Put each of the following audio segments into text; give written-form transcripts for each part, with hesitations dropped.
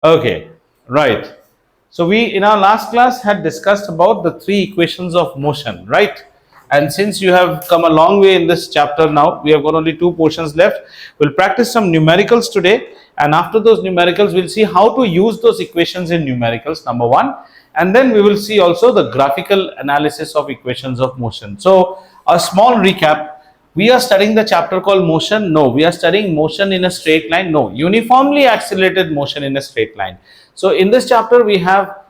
Okay, right. So we in our last class had discussed about the three equations of motion, right? And since you have come a long way in this chapter now, we have got only two portions left. We'll practice some numericals today, and after those numericals, we'll see how to use those equations in numericals, number one, and then we will see also the graphical analysis of equations of motion. So a small recap. We are studying the chapter called motion. No, we are studying motion in a straight line. No, uniformly accelerated motion in a straight line. So in this chapter we have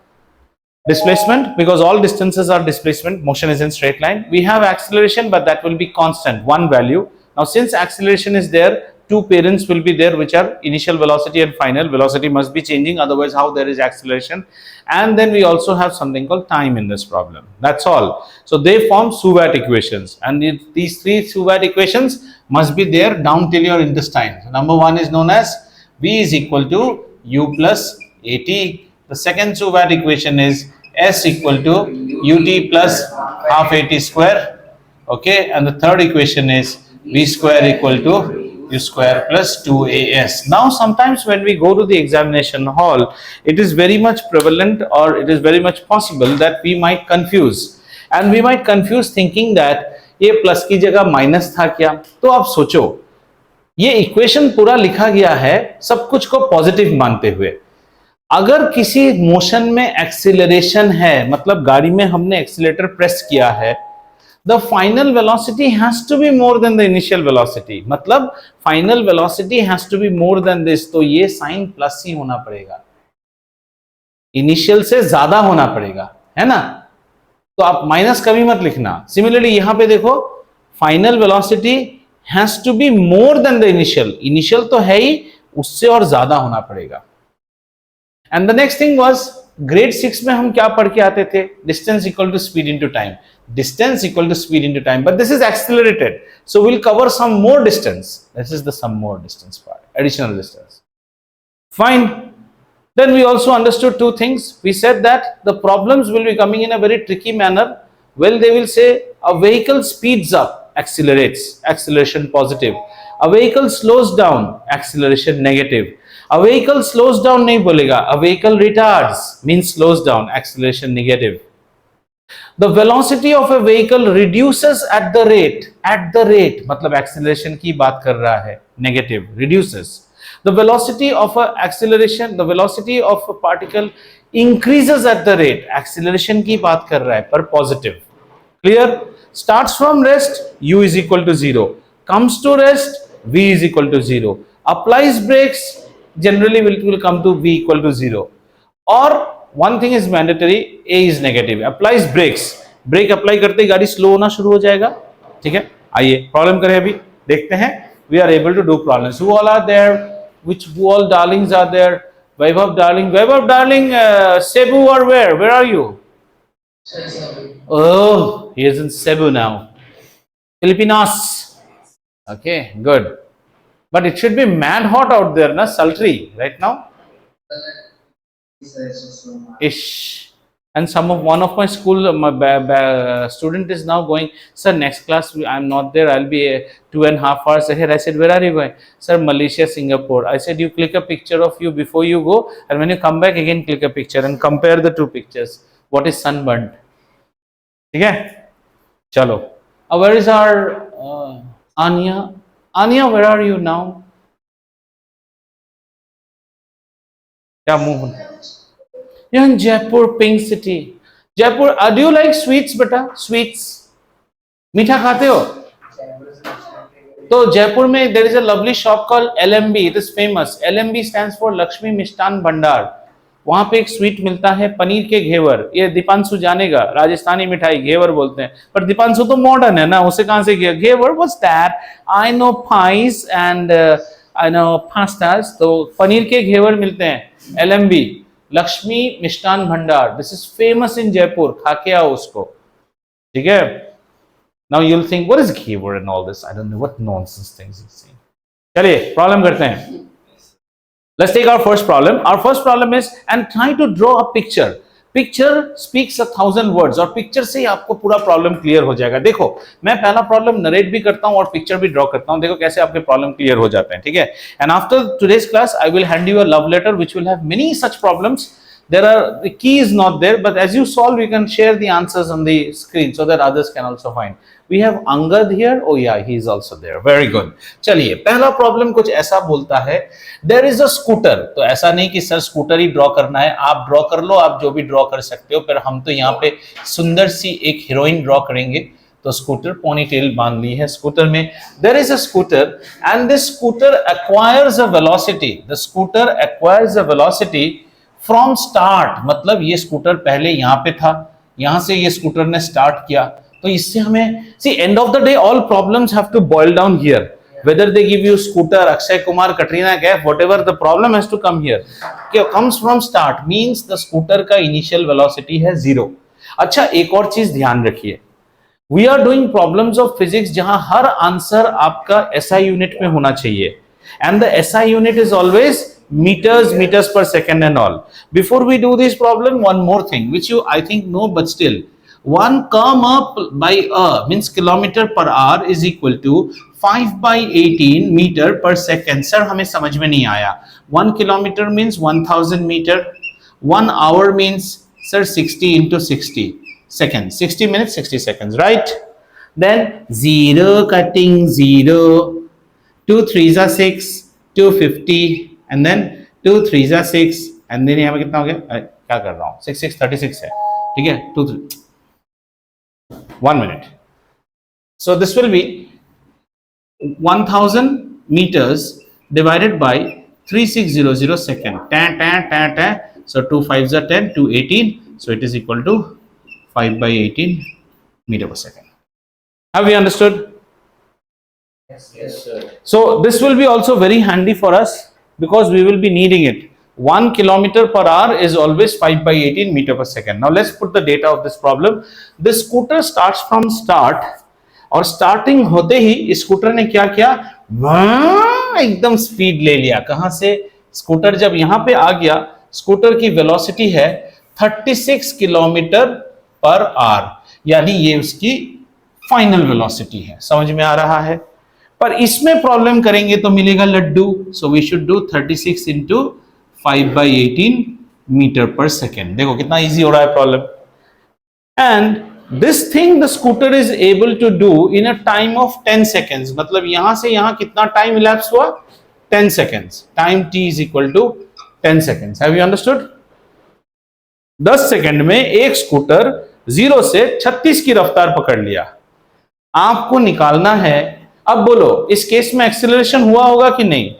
displacement, because all distances are displacement, motion is in straight line. We have acceleration, but that will be constant, one value. Now since acceleration is there, two parents will be there, which are initial velocity and final velocity must be changing, otherwise how there is acceleration. And then we also have something called time in this problem. That's all. So they form Suvat equations, and these three Suvat equations must be there down till your intestine. So number one is known as V is equal to U plus AT. The second Suvat equation is S equal to UT plus half AT square. Okay, and the third equation is V square equal to U square plus 2AS. Now sometimes when we go to the examination hall, it is very much prevalent, or it is very much possible that we might confuse, and we might confuse thinking that ये plus की जगह minus था क्या. तो आप सोचो, ये equation पूरा लिखा गया है सब कुछ को पॉजिटिव मानते हुए. अगर किसी मोशन में एक्सीलरेशन है, मतलब गाड़ी में हमने एक्सीलरेटर प्रेस किया है, the final velocity has to be more than the initial velocity. मतलब final velocity has to be more than this. तो ये साइन प्लस ही होना पड़ेगा, इनिशियल से ज्यादा होना पड़ेगा, है ना. तो आप माइनस कभी मत लिखना. सिमिलरली यहां पे देखो, final velocity has to be more than the initial. Initial तो है ही, उससे और ज्यादा होना पड़ेगा. And the next thing was, grade 6 में हम क्या पढ़ के आते थे? Distance equal to speed into time. Distance equal to speed into time, but this is accelerated, so we'll cover some more distance. This is the some more distance part, additional distance. Fine. Then we also understood two things. We said that the problems will be coming in a very tricky manner. Well, they will say a vehicle speeds up, accelerates, acceleration positive. A vehicle slows down, acceleration negative. A vehicle slows down nahi bolega. A vehicle retards means slows down, acceleration negative. The velocity of a vehicle reduces at the rate मतलब acceleration की बात कर रहा है, negative, reduces. The velocity of a acceleration, the velocity of a particle increases at the rate, acceleration की बात कर रहा है, पर positive. Clear? Starts from rest, u is equal to 0. Comes to rest, v is equal to 0. Applies brakes, generally will come to v equal to 0. Or one thing is mandatory, a is negative. Applies brakes, break apply करते ही गाड़ी slow होना शुरू हो जाएगा. ठीक है, आइए problem करें, अभी देखते हैं. We are able to do problems. Who all are there? Which all darlings are there? Vaibhav darling, Sebu और where are you? Oh, he is in Cebu now. Filipinos. Okay, good. But it should be mad hot out there, na? Sultry right now. Ish. And one of my school, my student is now going, sir, next class I'm not there, I'll be 2.5 hours ahead. I said, where are you going? Sir, Malaysia, Singapore. I said, you click a picture of you before you go, and when you come back again, click a picture and compare the two pictures. What is sunburned? Okay, chalo. Where is our Anya, where are you now? क्या मुंह यहाँ Jaipur, pink city, Jaipur. Do you like sweets बेटा? Sweets, मीठा खाते हो? तो जयपुर में there is a lovely shop called LMB. It is famous. LMB stands for Lakshmi Mishthan Bhandar. वहां पे एक स्वीट मिलता है, पनीर के घेवर. ये दीपांशु जानेगा, राजस्थानी मिठाई घेवर बोलते हैं, पर दीपांशु तो मॉडर्न है ना, उसे कहां से ghevar? What's that? I know pies and I know pastas. तो पनीर के घेवर मिलते हैं. LMB, Laxmi Mishthan Bhandar. This is famous in Jaipur. खा के आओ उसको, ठीक है. Now you will think what is ghevar and all this. I don't know what nonsense things you see. चलिए प्रॉब्लम करते हैं. Let's take our first problem. Our first problem is, and try to draw a picture. Picture speaks 1,000 words, और picture से ही आपको पूरा problem clear हो जाएगा। देखो मैं पहला प्रॉब्लम नरेट भी करता हूं और पिक्चर भी ड्रॉ करता हूं, देखो कैसे आपके प्रॉब्लम क्लियर हो जाते हैं, ठीक है। And after today's class I will hand you a love letter which will have many such problems. There are, the key is not there, but as you solve you can share the answers on the screen so that others can also find. We have Angad here. Oh yeah, he is also there. Very good. चलिए पहला problem कुछ ऐसा बोलता है, there is a scooter. तो ऐसा नहीं कि सर स्कूटर ही ड्रॉ करना है, आप ड्रॉ कर लो, आप जो भी ड्रॉ कर सकते हो, पर हम तो यहाँ पे सुंदर सी एक हीरोइन ड्रॉ करेंगे। तो स्कूटर पोनी टेल बांध ली है स्कूटर में। There is a scooter and this scooter acquires a velocity, the scooter acquires a velocity from start, मतलब ये स्कूटर पहले यहाँ पे था, यहां से ये स्कूटर ने स्टार्ट किया। तो इससे हमें see end of the day all problems have to boil down here, whether they give you scooter, Akshay Kumar, Katrina Kaif, whatever, the problem has to come here. Comes from start means the scooter का initial velocity है 0. अच्छा एक और चीज ध्यान रखिए, we are doing problems of physics जहां हर answer आपका SI यूनिट में होना चाहिए, and the SI unit is always meters per second and all. Before we do this problem, one more thing which you I think know, but still, 1 km by means kilometer per hour is equal to 5/18 meter per second. Sir हमें समझ में नहीं आया, 1 kilometer means 1000 meter, 1 hour means sir 60 into 60 seconds, 60 minutes 60 seconds, right? Then 0 cutting 0, 2 3s are 6, 250, and then 2 3s are 6, and then यहाँ पे कितना हो गया, क्या कर रहा हूँ, 6 6 36 है, ठीक है, 2 3 1 minute. So this will be 1000 meters divided by 3600 second. So 2 5s are 10, 2 18. So it is equal to 5/18 meter per second. Have we understood? Yes, sir. So this will be also very handy for us because we will be needing it. 1 kilometer per hour is always 5/18 meter per second. Now let's put the data of this problem. This scooter starts from start, और starting होते ही scooter ने क्या किया, एकदम speed ले लिया। कहां से, स्कूटर जब यहां पे आ गया, स्कूटर की वेलोसिटी है 36 किलोमीटर पर आवर, यानी ये उसकी फाइनल वेलोसिटी है। समझ में आ रहा है? पर इसमें प्रॉब्लम करेंगे तो मिलेगा लड्डू। So we should do 36 into 5/18 metre पर सेकेंड। देखो कितना इजी हो रहा है problem. And this thing the scooter is able to do in a time of 10 seconds, मतलब यहां से यहां कितना टाइम elapse हुआ, 10 seconds. Time t is equal to 10 seconds. Have you understood? 10 second में एक स्कूटर 0 से 36 की रफ्तार पकड़ लिया। आपको निकालना है, अब बोलो इस केस में एक्सेलरेशन हुआ होगा कि नहीं?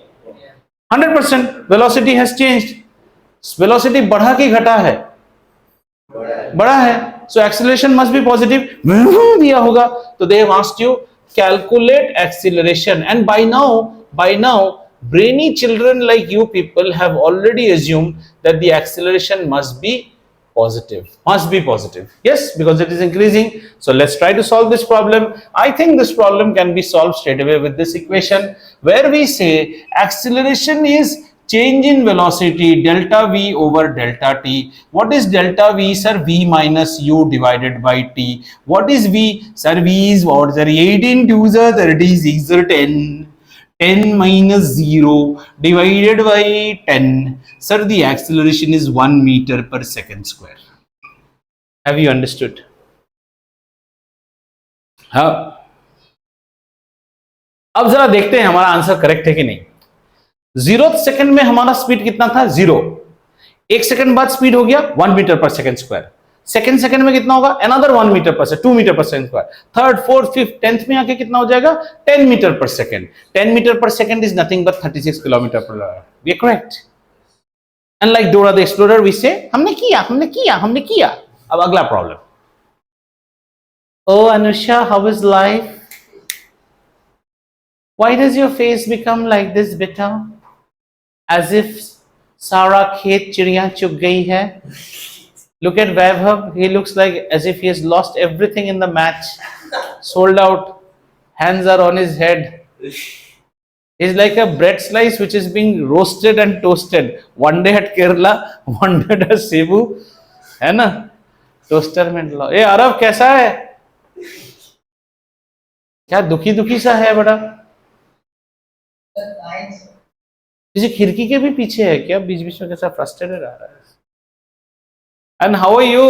100%. वेलोसिटी हैज चेंज्ड, वेलोसिटी बढ़ा कि घटा है? बढ़ा है। So acceleration must be positive. दिया होगा, तो they have asked you calculate acceleration, and by now brainy children like you people have already assumed that the acceleration must be positive. Yes, because it is increasing. So let's try to solve this problem. I think this problem can be solved straight away with this equation, where we say acceleration is change in velocity delta v over delta t. What is delta v, sir? V minus u divided by t. What is v, sir? V is what, sir? 18 2s are 36 or 10. 10 minus 0 divided by 10. Sir, the acceleration is 1 meter per second square. Have you understood? हाँ, अब जरा देखते हैं हमारा answer correct है कि नहीं। 0 second में हमारा स्पीड कितना था, 0। 1 सेकंड बाद स्पीड हो गया 1 metre per second square. Second second में कितना होगा, another 1 metre per second, 2 metre per second square. Third, fourth, fifth, 10th में आके कितना हो जाएगा, 10 metre per second. 10 metre per second is nothing but 36 kilometre per hour. We are correct. And like Dora the explorer we say हमने किया। अब अगला problem. Oh Anusha, how is life? Why does your face become like this, beta? As if सारा खेत चिड़िया चुग गई है। Look at Vaibhav. He looks like as if he has lost everything in the match. Sold out. Hands are on his head. He's like a bread slice which is being roasted and toasted. One day at Kerala, one day at Cebu. है ना, toaster में डलाओ। ए अरब कैसा है, क्या दुखी दुखी सा है बड़ा, किसी खिड़की के भी पीछे है क्या, बीच बीच में कैसा फ्रस्ट्रेटेड आ रहा है। And how are you?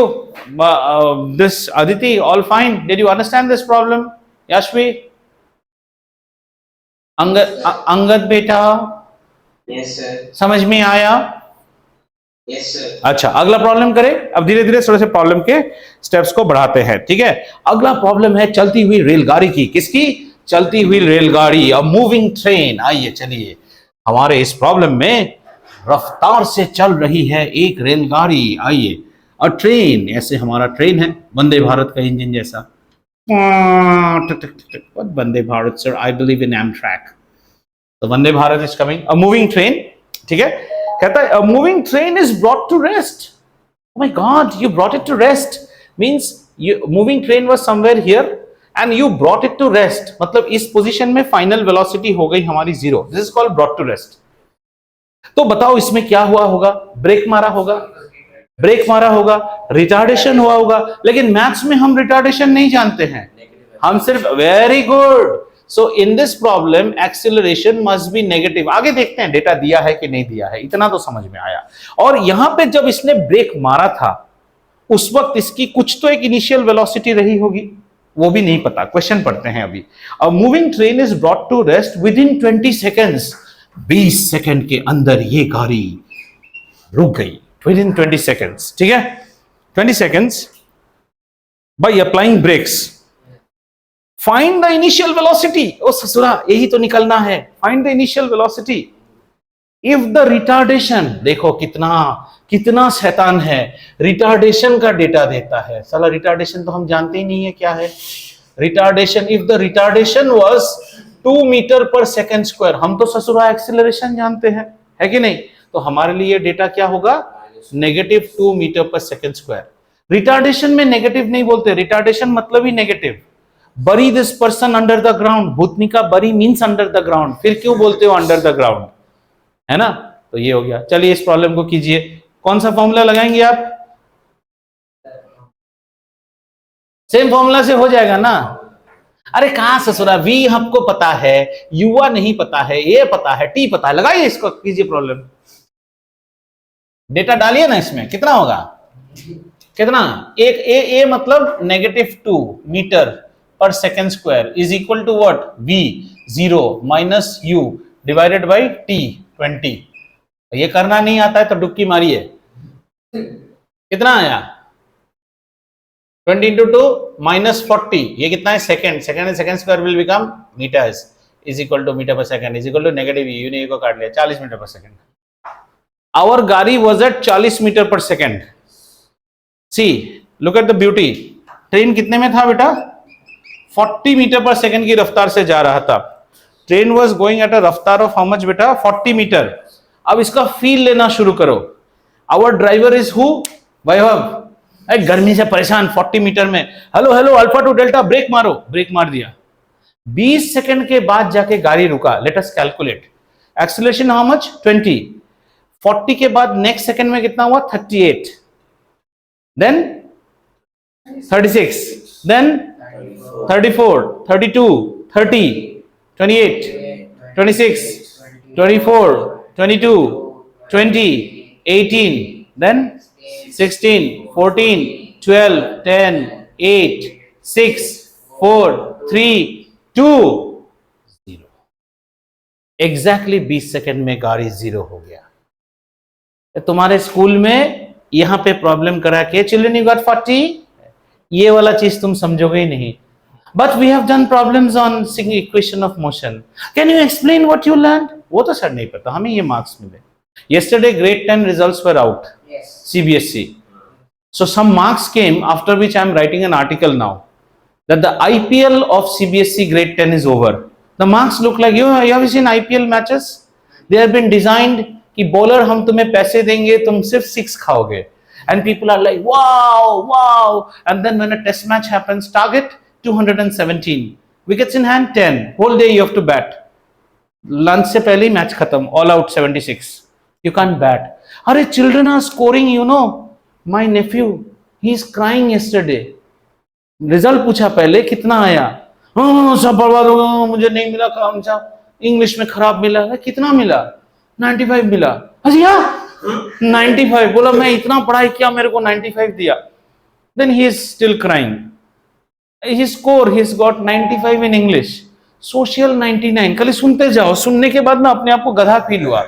This Aditi, all fine? Did you understand this problem? Yashvi? Angad बेटा, Yes, sir. समझ में आया? Yes, sir. अच्छा, अगला प्रॉब्लम करें। अब धीरे धीरे थोड़े से प्रॉब्लम के स्टेप्स को बढ़ाते हैं, ठीक है। अगला प्रॉब्लम है चलती हुई रेलगाड़ी की। किसकी? चलती हुई रेलगाड़ी, अ मूविंग ट्रेन। आइए चलिए, हमारे इस प्रॉब्लम में रफ्तार से चल रही है एक रेलगाड़ी। आइए, अ ट्रेन, ऐसे हमारा ट्रेन है वंदे भारत का इंजन जैसा। Vande Bharat sir, I believe in Amtrak. तो Vande Bharat is coming, a moving train, ठीक है। कहता है, a moving train is brought to rest. Oh my God, you brought it to rest. Means moving train was somewhere here and you brought it to rest. मतलब इस position में final velocity हो गई हमारी 0. This is called brought to rest. तो बताओ इसमें क्या हुआ होगा? ब्रेक मारा होगा, ब्रेक मारा होगा, रिटार्डेशन हुआ होगा। लेकिन मैथ्स में हम रिटार्डेशन नहीं जानते हैं, हम सिर्फ very good. So in this problem acceleration must be negative. आगे देखते हैं डेटा दिया है कि नहीं दिया है, इतना तो समझ में आया। और यहां पे जब इसने ब्रेक मारा था उस वक्त इसकी कुछ तो एक इनिशियल वेलोसिटी रही होगी, वो भी नहीं पता। क्वेश्चन पढ़ते हैं अभी। A moving train is brought to rest within 20 seconds. 20 second के अंदर ये गाड़ी रुक गई, विद इन 20 सेकेंड्स, ठीक है। 20 seconds by applying brakes. Find the initial velocity. ओ ससुरा, यही तो निकलना है। Find the initial velocity if the retardation, देखो कितना कितना शैतान है, रिटार्डेशन का डेटा देता है। साला रिटार्डेशन तो हम जानते ही नहीं है क्या है। Retardation, if the retardation was 2 metre पर सेकेंड स्क्वायर। हम तो ससुरा एक्सीलरेशन जानते हैं, है कि नहीं। तो हमारे लिए डेटा क्या होगा? नेगेटिव 2 मीटर पर सेकेंड स्क्वायर। रिटार्डेशन में नेगेटिव नहीं बोलते, रिटार्डेशन मतलब ही negative. Bury this person under the ground, भूतनी का bury means under the ground, फिर क्यों बोलते हो अंडर द ग्राउंड, है ना। तो ये हो गया। चलिए इस प्रॉब्लम को कीजिए। कौन सा फॉर्मूला लगाएंगे आप? सेम फॉर्मूला से हो जाएगा ना। अरे कहां ससुरा, वी हमको पता है, युवा नहीं पता है, ये पता है, टी पता है। लगाइए इसको, कीजिए प्रॉब्लम। डेटा डालिए ना इसमें। कितना होगा? कितना? एक ए मतलब -2 मीटर पर second square is equal to what? v 0 minus u divided by t 20। ये करना नहीं आता है तो डुबकी मारिए। कितना आया? 20 into 2 minus 40। ये कितना है? Second. Second square will become metres is equal to metre पर second is equal to negative u ने को काट लिया 40 मीटर पर सेकेंड। आवर गाड़ी वॉज एट 40 मीटर पर second. See look at the beauty. Train कितने में था बेटा? 40 मीटर पर सेकेंड की रफ्तार से जा रहा था। Train was going at a रफ्तार ऑफ हाउ मच बेटा? 40 मीटर। अब इसका फील लेना शुरू करो। Our driver is who? Vaibhav. गर्मी से परेशान 40 मीटर में, hello hello alpha to delta, brake मारो। ब्रेक मार दिया। 20 सेकंड के बाद जाके गाड़ी रुका। Let us calculate acceleration how much? 20। 40 के बाद नेक्स्ट सेकंड में कितना हुआ? 38, then 36, then 34, 32, 30, 28, 26, 24, 22, 20, 18, then 16, 14, 12, 10, 8, 6, 4, 3, 2, 0। Exactly 20 second में गाड़ी 0 हो गया। तुम्हारे स्कूल में यहां पे प्रॉब्लम करा के चिल्ड्रन यू गॉट 40, ये वाला चीज तुम समझोगे ही नहीं। But we have done problems on equation of motion. Can you explain what you learn? वो तो सर नहीं पता, हमें ये मार्क्स मिले। Yesterday grade 10 results were out. Yes. CBSE. So some marks came, after which I am writing an article now that the IPL of CBSE grade 10 is over. The marks look like you have seen IPL matches? They have been designed कि bowler हम तुम्हें पैसे देंगे, तुम सिर्फ 6 खाओगे. And people are like wow, wow. And then when a test match happens, target 217, wickets in hand 10, whole day you have to bat. Lunch से पहले ही मैच खत्म, all out 76. You can't bat. अरे children are scoring, you know, my nephew he is crying yesterday. Result पूछा पहले कितना आया, हाँ सब बर्बाद हो गया, मुझे नहीं मिला काम, इंग्लिश में खराब मिला. कितना मिला? 95 मिला. अच्छा 95. बोला मैं इतना पढ़ाई किया मेरे को 95 दिया. Then he is still crying. His score, he's got 95 in English, social 99. कल सुनते जाओ, सुनने के बाद ना अपने आप को गधा फील हुआ.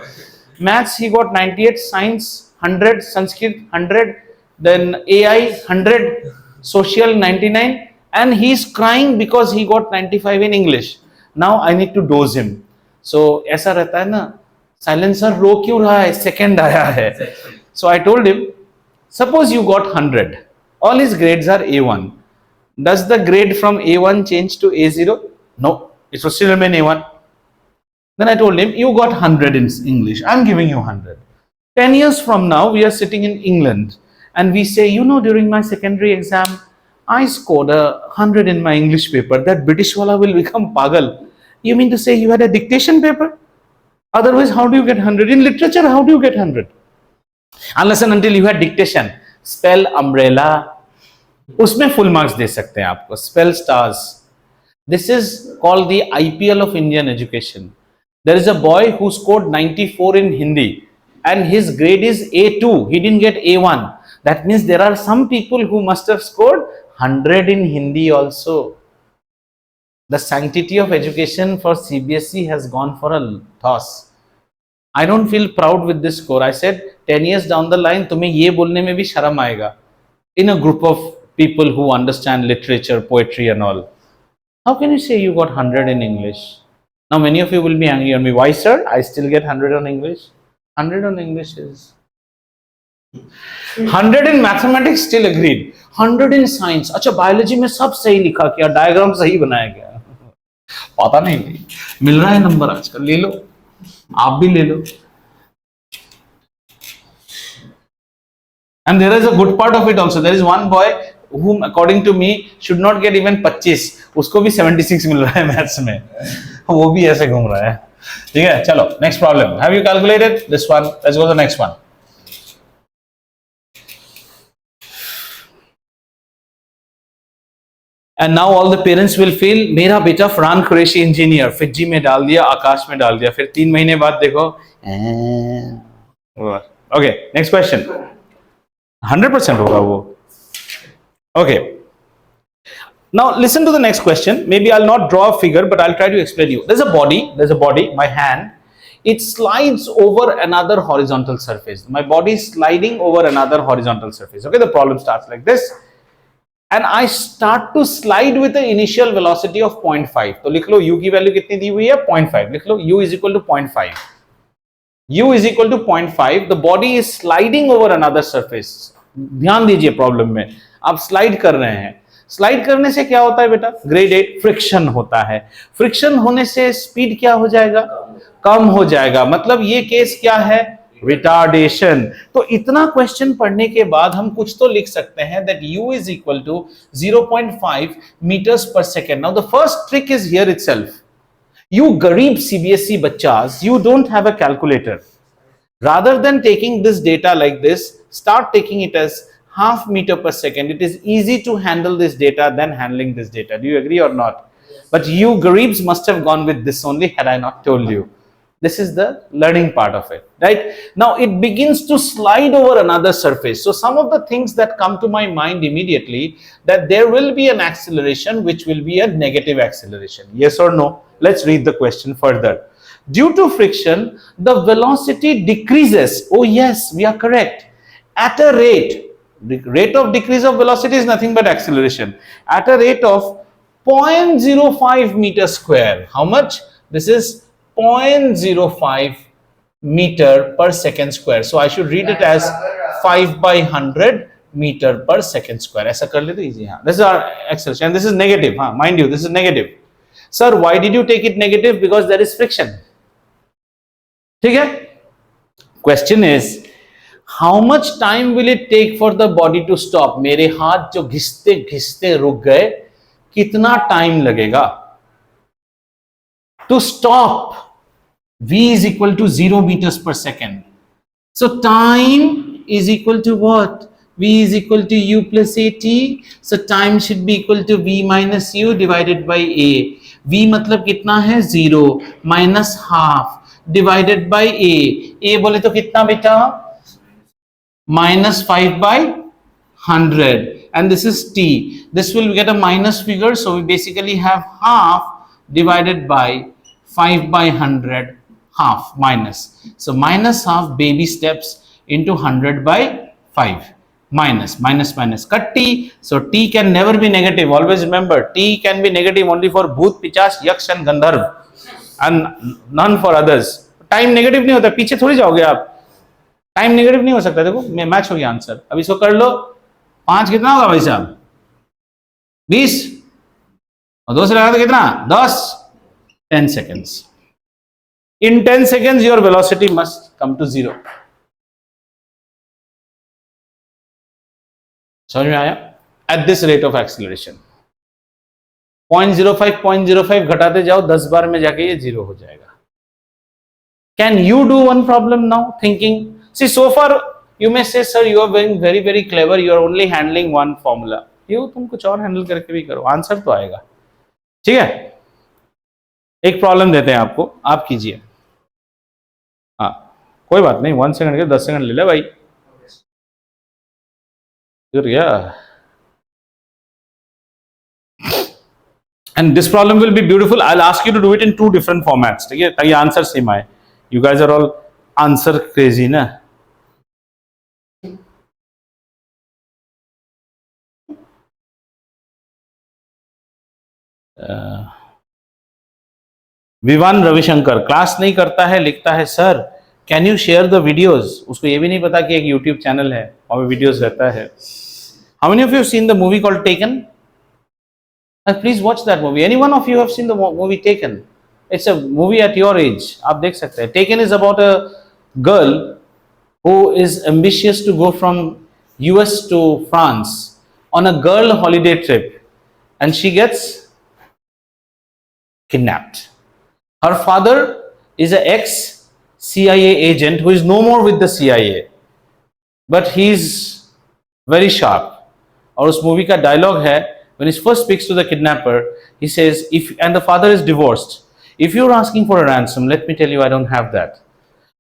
Maths he got 98, science 100, Sanskrit 100, then AI 100, social 99, and he's crying because he got 95 in English. Now I need to dose him. So ऐसा रहता है ना, silencer रो क्यों रहा है, second आया है. So I told him, suppose you got 100, all his grades are A1. Does the grade from A1 change to A0? No, it will still remain A1. Then I told him, you got 100 in English, I'm giving you 100. 10 years from now, we are sitting in England and we say, you know, during my secondary exam, I scored 100 in my English paper. That British wala will become pagal. You mean to say you had a dictation paper? Otherwise, how do you get 100? In literature, how do you get 100? Unless and until you had dictation. Spell umbrella, उसमें full marks दे सकते हैं आपको. Spell stars, this is called the IPL of Indian education. There is a boy who scored 94 in Hindi and his grade is A2. He didn't get A1. That means there are some people who must have scored 100 in Hindi also. The sanctity of education for CBSE has gone for a toss. I don't feel proud with this score. I said 10 years down the line तुम्हें ये बोलने में भी शर्म आएगा in a group of people who understand literature, poetry and all. How can you say you got 100 in English? Now many of you will be angry on me. Why sir? I still get 100 on English. 100 on English is 100 in mathematics, still agreed. 100 in science. अच्छा biology में सब सही लिखा क्या, diagram सही बनाया गया, पता नहीं, मिल रहा है नंबर आजकल, ले लो, आप भी ले लो. And there is a good part of it also. There is one boy whom according to me should not get even 25, उसको भी 76 मिल रहा है मैथ्स में, वो भी ऐसे घूम रहा है. ठीक है, चलो next problem. Have you calculated this one? Let's go to the next one. And now all the parents will feel मेरा बेटा फरहान कुरैशी इंजीनियर, फिजी में डाल दिया, आकाश में डाल दिया, फिर 3 महीने बाद देखो. Okay next question. 100% होगा वो. Okay. Now listen to the next question. Maybe I'll not draw a figure, but I'll try to explain you. There's a body, my hand. It slides over another horizontal surface. My body is sliding over another horizontal surface. Okay, the problem starts like this. And I start to slide with the initial velocity of 0.5. तो लिख लो u की value कितनी दी हुई है? 0.5. लिख लो u is equal to 0.5. u is equal to 0.5. The body is sliding over another surface. ध्यान दीजिए problem में, आप स्लाइड कर रहे हैं. स्लाइड करने से क्या होता है बेटा? ग्रेड 8 फ्रिक्शन होता है. फ्रिक्शन होने से स्पीड क्या हो जाएगा? कम हो जाएगा. मतलब ये केस क्या है? रिटार्डेशन. तो इतना क्वेश्चन पढ़ने के बाद हम कुछ तो लिख सकते हैं that u is equal to 0.5 meters per second. Now the first trick is here itself. You गरीब CBSE बच्चास, you don't have a calculator. Rather than taking this data like this, start taking it as half meter per second. It is easy to handle this data than handling this data. Do you agree or not? But you Garibs must have gone with this only had I not told you. This is the learning part of it, right? Now it begins to slide over another surface. So some of the things that come to my mind immediately, that there will be an acceleration which will be a negative acceleration. Yes or no? Let's read the question further. Due to friction, the velocity decreases. Oh yes, we are correct. At a rate, the rate of decrease of velocity is nothing but acceleration. At a rate of 0.05 meter square. How much? This is 0.05 meter per second square. So I should read it as 5 by 100 meter per second square. ऐसा कर लेते easy. हाँ. This is our acceleration. And this is negative. हाँ. Mind you, this is negative. Sir, why did you take it negative? Because there is friction. ठीक है? Question is, how much time will it take for the body to stop? मेरे हाथ जो घिसते घिसते रुक गए, कितना time लगेगा? To stop, v is equal to 0 meters per second. So time is equal to what? v is equal to u plus at, so time should be equal to v minus u divided by a. v मतलब कितना है 0 minus half divided by a बोले तो कितना बेटा minus 5 by 100, and this is t. This will get a minus figure, so we basically have half divided by 5 by 100, half minus, so minus half baby steps into 100 by 5, minus minus minus cut t, so t can never be negative. Always remember, t can be negative only for bhut, pichas, yaksh and gandharv, and none for others. Time negative नहीं होता, पीछे थोड़ी जाओगे आप, time negative नहीं हो सकता. देखो मैच हो गया आंसर. अब इसको कर लो. 5 कितना होगा भाई साहब? 20, और 2 से लगा तो कितना 10. 10 seconds. In 10 seconds your velocity must come to 0. समझ में आया? At this rate of acceleration 0.05 घटाते जाओ, 10 बार में जाके ये 0 हो जाएगा. Can you do one problem now thinking? See, so far you may say, sir, you are being very very clever, you are only handling one formula. You तुम कुछ और हैंडल करके भी करो, आंसर तो आएगा. ठीक है, एक प्रॉब्लम देते हैं आपको, आप कीजिए. हाँ कोई बात नहीं, 1 सेकंड के 10 सेकंड ले ले भाई. Yeah. And this problem will be beautiful. I'll ask you to do it in 2 different formats. ठीक है, ताकि आंसर सेम आए. You guys are all answer crazy ना. विवान रविशंकर क्लास नहीं करता है, लिखता है sir can you share the videos. उसको ये भी नहीं पता कि एक यूट्यूब चैनल है और वीडियोस रहता है. How many of you have seen the movie called Taken? Please watch that movie. Any one of you have seen the movie Taken? It's a movie at your age. आप देख सकते हैं. Taken is about a girl who is ambitious to go from US to France on a girl holiday trip, and she gets kidnapped. Her father is an ex-CIA agent who is no more with the CIA, but he's very sharp. और उस movie का dialogue है, when he first speaks to the kidnapper, he says, if and the father is divorced, if you're asking for a ransom, let me tell you I don't have that,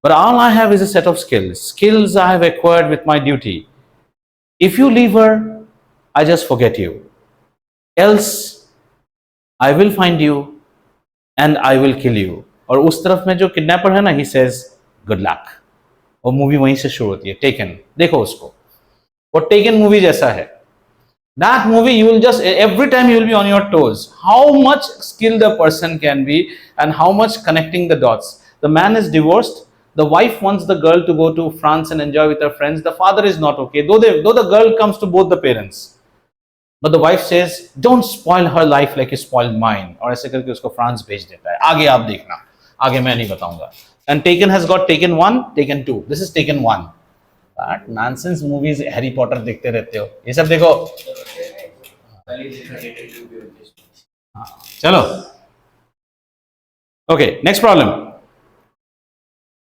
but all I have is a set of skills I have acquired with my duty. If you leave her, I just forget you, else I will find you and I will kill you. और उस तरफ में जो kidnapper है ना, he says good luck. और movie वहीं से शुरू होती है. टेकन देखो उसको, वो टेकन मूवी जैसा है. That movie you will just every time you will be on your toes. How much skilled the person can be and how much connecting the dots. The man is divorced. The wife wants the girl to go to France and enjoy with her friends. The father is not okay. Though the girl comes to both the parents, but the wife says, "Don't spoil her life like you spoiled mine." और ऐसे करके उसको France भेज देता है. आगे आप देखना, आगे मैं नहीं बताऊंगा. And Taken has got Taken 1, Taken 2. This is Taken 1. But nonsense movies, Harry Potter देखते रहते हो, ये सब देखो. चलो. Okay, next problem.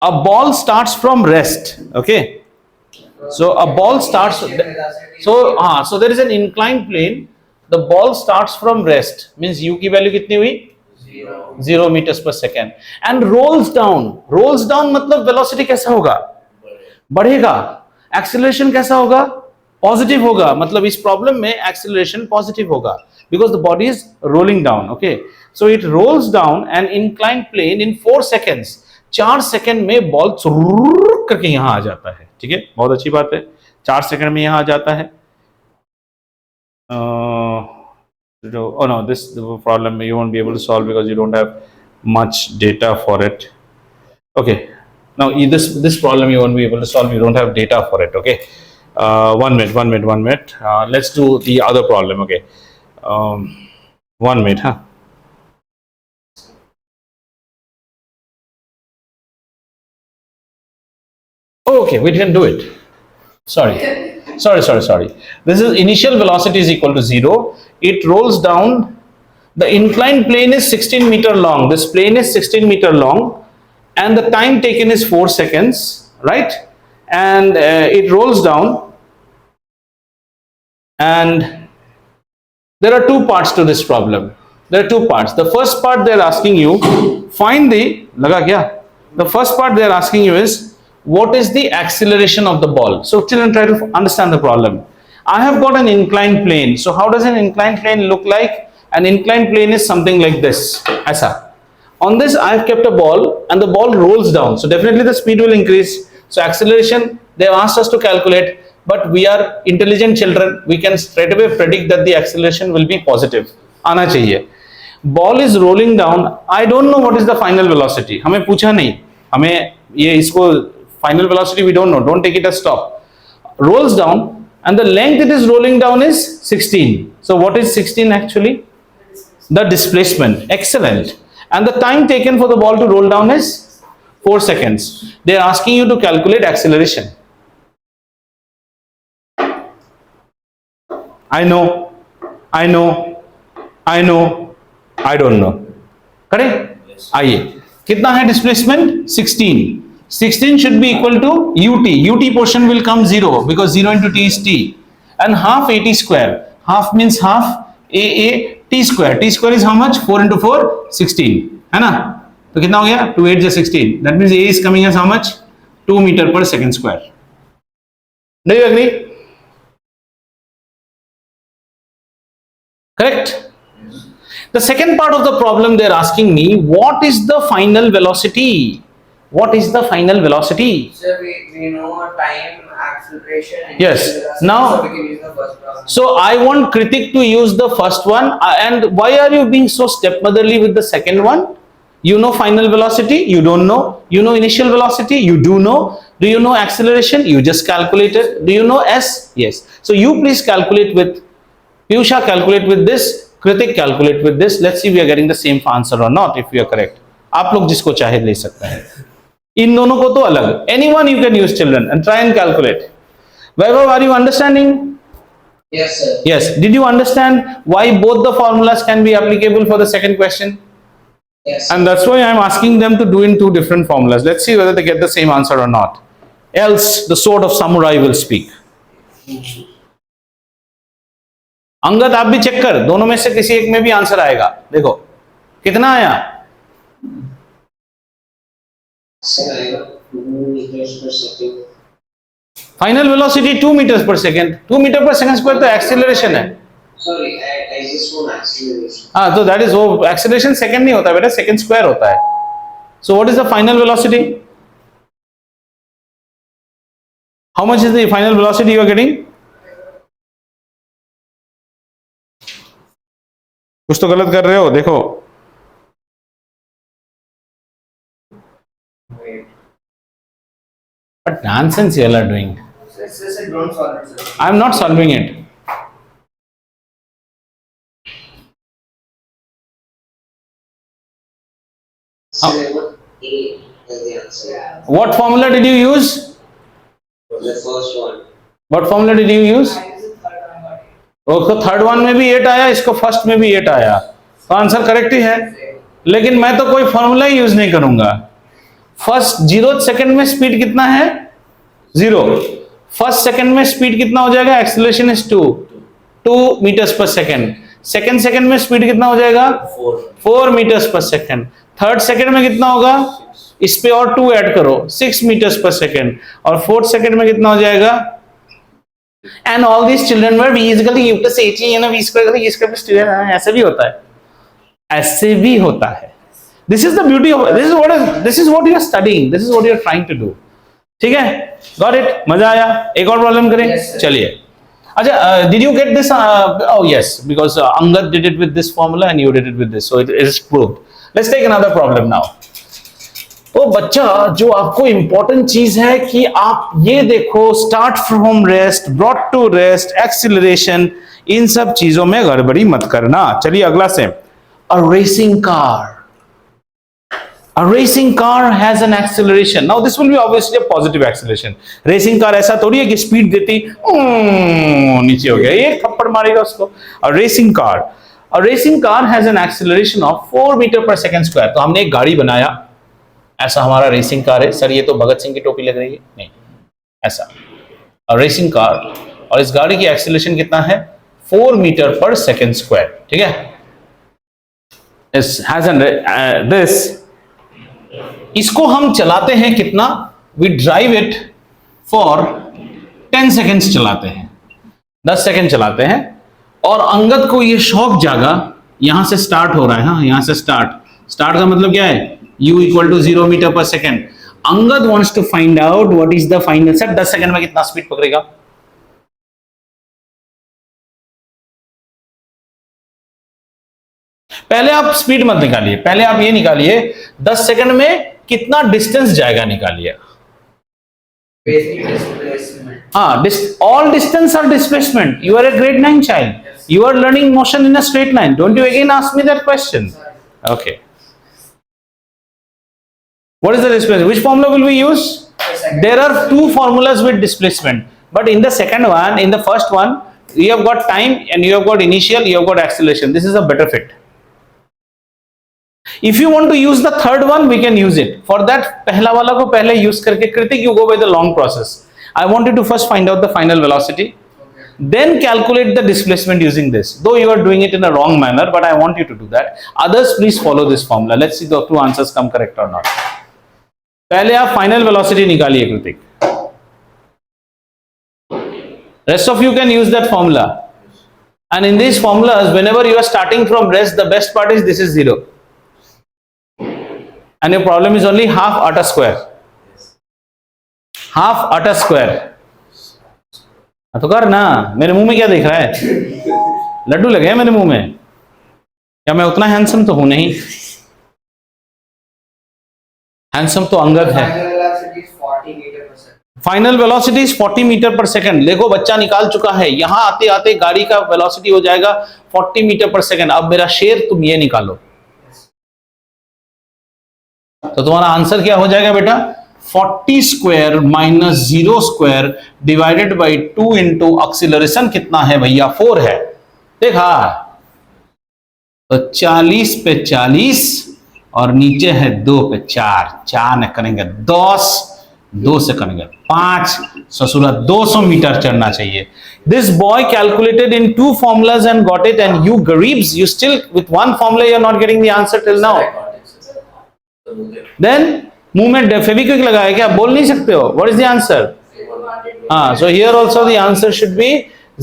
A ball starts from rest. Okay, so a ball starts. So there is an inclined plane. The ball starts from rest. Means u की value कितनी हुई? 0 meters per second. And rolls down. Rolls down मतलब velocity कैसा होगा? बढ़ेगा. Acceleration कैसा होगा? Positive होगा. मतलब इस प्रॉब्लम में एक्सेलरेशन पॉजिटिव होगा because the body is rolling down. Okay, so it rolls down an inclined plane in 4 seconds. 4 second में बॉल करके यहां आ जाता है. ठीक है, बहुत अच्छी बात है. 4 सेकंड में यहां आ जाता है. Oh no, this problem you won't be able to solve because you don't have much data for it. Okay, now this problem you won't be able to solve, you don't have data for it. Okay, 1 minute. Let's do the other problem. Okay, 1 minute, huh? Okay, we didn't do it. Sorry. This is initial velocity is equal to 0. It rolls down. The inclined plane is 16 meter long. This plane is 16 meter long, and the time taken is 4 seconds, right? And it rolls down. and there are two parts to this problem. There are two parts. The first part they are asking you, find the, laga kya? The first part they are asking you is, what is the acceleration of the ball? So children, try to understand the problem. I have got an inclined plane. So how does an inclined plane look like? An inclined plane is something like this. Aisa. On this I have kept a ball and the ball rolls down. So definitely the speed will increase. So acceleration, they have asked us to calculate, but we are intelligent children. We can straight away predict that the acceleration will be positive. आना चाहिए. Ball is rolling down. I don't know what is the final velocity. हमें पूछा नहीं. हमें ये इसको final velocity we don't know. Don't take it as stop. Rolls down and the length it is rolling down is 16. So what is 16 actually? The displacement. Excellent. And the time taken for the ball to roll down is 4 seconds. They are asking you to calculate acceleration. I know, I know, I know, I don't know. Correct? Yes. आइए, कितना है displacement? 16. 16 should be equal to ut. Ut portion will come 0 because 0 into t is t. And half at square. Half means half a t square. T square is how much? 4 into 4, 16. है ना? तो कितना हो गया? 2 8 16. That means a is coming as how much? 2 meter per second square. Do you agree? Correct? The second part of the problem, they are asking me, what is the final velocity? What is the final velocity? So we know time, acceleration, and Yes. Now, so we can use the first problem. so I want Kritik to use the first one. And why are you being so stepmotherly with the second one? You know final velocity? You don't know. You know initial velocity? You do know. Do you know acceleration? You just calculated. Do you know S? Yes. So you please calculate with Piyusha, calculate with this. Kritik, calculate with this. Let's see we are getting the same answer or not. If we are correct, आप लोग जिसको चाहे ले सकते हैं. इन दोनों को तो अलग. Anyone you can use, children, and try and calculate. Vaibhav, are you understanding? Yes, sir. Yes. Did you understand why both the formulas can be applicable for the second question? Yes. And that's why I'm asking them to do in two different formulas. Let's see whether they get the same answer or not. Else, the sword of samurai will speak. Angad, आप भी check कर, दोनों में से किसी एक में भी आंसर आएगा. देखो कितना आया. Sir, I got 2 meters per second. Final velocity 2 meters per second. 2 meter per second square तो एक्सेलरेशन है. Sorry, I just want acceleration. हाँ, तो दैट इज वो एक्सेलरेशन सेकंड नहीं होता बेटा, सेकंड स्क्वायर होता है. So what is the final velocity? How much is the final velocity you are getting? कुछ तो गलत कर रहे हो, देखो. What nonsense you all are doing? Sir, don't solve it, sir. I am not solving it. Sir, I got A as the answer. What formula did you use? The first one. What formula did you use? I use the third one, got it. उसको third one में भी 8 आया, इसको first में भी 8 आया, तो answer correct ही है. लेकिन मैं तो कोई फॉर्मूला ही यूज नहीं करूंगा. फर्स्ट 0 सेकंड में स्पीड कितना है? 0. फर्स्ट सेकंड में स्पीड कितना हो जाएगा? Acceleration is 2 meters per second. Second second में स्पीड कितना हो जाएगा? 4 meters per second. Third second में कितना होगा? इस पे और 2 ऐड करो, 6 meters per second. और फोर्थ सेकंड में कितना हो जाएगा? And all these children were v is equal to u plus h, you know, v square equal to e square plus 2. ऐसे भी होता है, ऐसे भी होता है. This is the beauty of this is what you are studying. This is what you are trying to do. ठीक है? Got it? मजा आया? एक और प्रॉब्लम करें? Yes, sir. चलिए. अच्छा, did you get this? Oh yes, because Angad did it with this formula and you did it with this, so it is proved. Let's take another problem now. तो बच्चा, जो आपको important चीज है कि आप ये देखो, start from rest, brought to rest, acceleration, इन सब चीजों में गड़बड़ी मत करना. चलिए अगला से. A racing car. A racing car has an acceleration. Now this will be obviously a positive acceleration. Racing car ऐसा थोड़ी है कि स्पीड देती नीचे हो गया, एक थप्पड़ मारेगा उसको. A racing car has an acceleration of 4 meter per second square. तो हमने एक गाड़ी बनाया, ऐसा हमारा रेसिंग कार है. सर ये तो भगत सिंह की टोपी लग रही है. नहीं, ऐसा. A racing car और इस गाड़ी की एक्सीलरेशन कितना है 4 मीटर पर सेकेंड स्क्वायर, ठीक है। दिस इसको हम चलाते हैं कितना, we drive it for 10 seconds चलाते हैं, 10 सेकेंड चलाते हैं, और अंगद को ये शौक जागा, यहां से स्टार्ट हो रहा है, हाँ यहां से स्टार्ट का मतलब क्या है, u इक्वल टू 0 मीटर पर second. Angad wants to find out what is the final, sir 10 second में कितना स्पीड पकड़ेगा। पहले आप स्पीड मत निकालिए, पहले आप ये निकालिए 10 सेकंड में कितना डिस्टेंस जाएगा, निकालिए। Basic displacement. हाँ, all distance are displacement. You are a grade 9 child. Yes. You are learning motion in a straight line. Don't you again ask me that question? Sorry. Okay. What is the displacement? Which formula will we use? The second. There are two formulas with displacement, but in the second one, in the first one, you have got time and you have got initial, you have got acceleration. This is a better fit. If you want to use the third one, we can use it. For that, पहला वाला को पहले use करके, Kritik, you go by the long process. I want you to first find out the final velocity, Okay. then calculate the displacement using this. Though you are doing it in a wrong manner, but I want you to do that. Others, please follow this formula. Let's see the two answers come correct or not. पहले आप final velocity निकालिए, Kritik. Rest of you can use that formula. And in these formulas, whenever you are starting from rest, the best part is this is 0. And your problem is only half at a square. Half at a square. तो कर ना, मेरे मुंह में क्या दिख रहा है, लड्डू लगे हैं मेरे मुंह में, क्या मैं उतना हैंडसम तो हूं नहीं, हैंडसम तो अंगद है। Final velocity is 40 meter per second. Final velocity is 40 metre per second. देखो बच्चा निकाल चुका है, यहां आते आते गाड़ी का वेलोसिटी हो जाएगा 40 मीटर पर सेकंड। अब मेरा शेर तुम ये निकालो, तो तुम्हारा आंसर क्या हो जाएगा बेटा, 40 square minus 0 square divided by 2 into acceleration कितना है भैया, 4 है। देखा, तो 40 पे 40 और नीचे है 2 पे 4, 4 ने करेंगे 10, 2 से करेंगे 5, ससुरा 200 मीटर चढ़ना चाहिए। This boy calculated in 2 formulas and got it, and you गरीब्स, you still with one formula you are not getting the answer till now. Then मुंह में फेविक्विक लगाया क्या, बोल नहीं सकते हो, what is the answer? हाँ, so here also the answer should be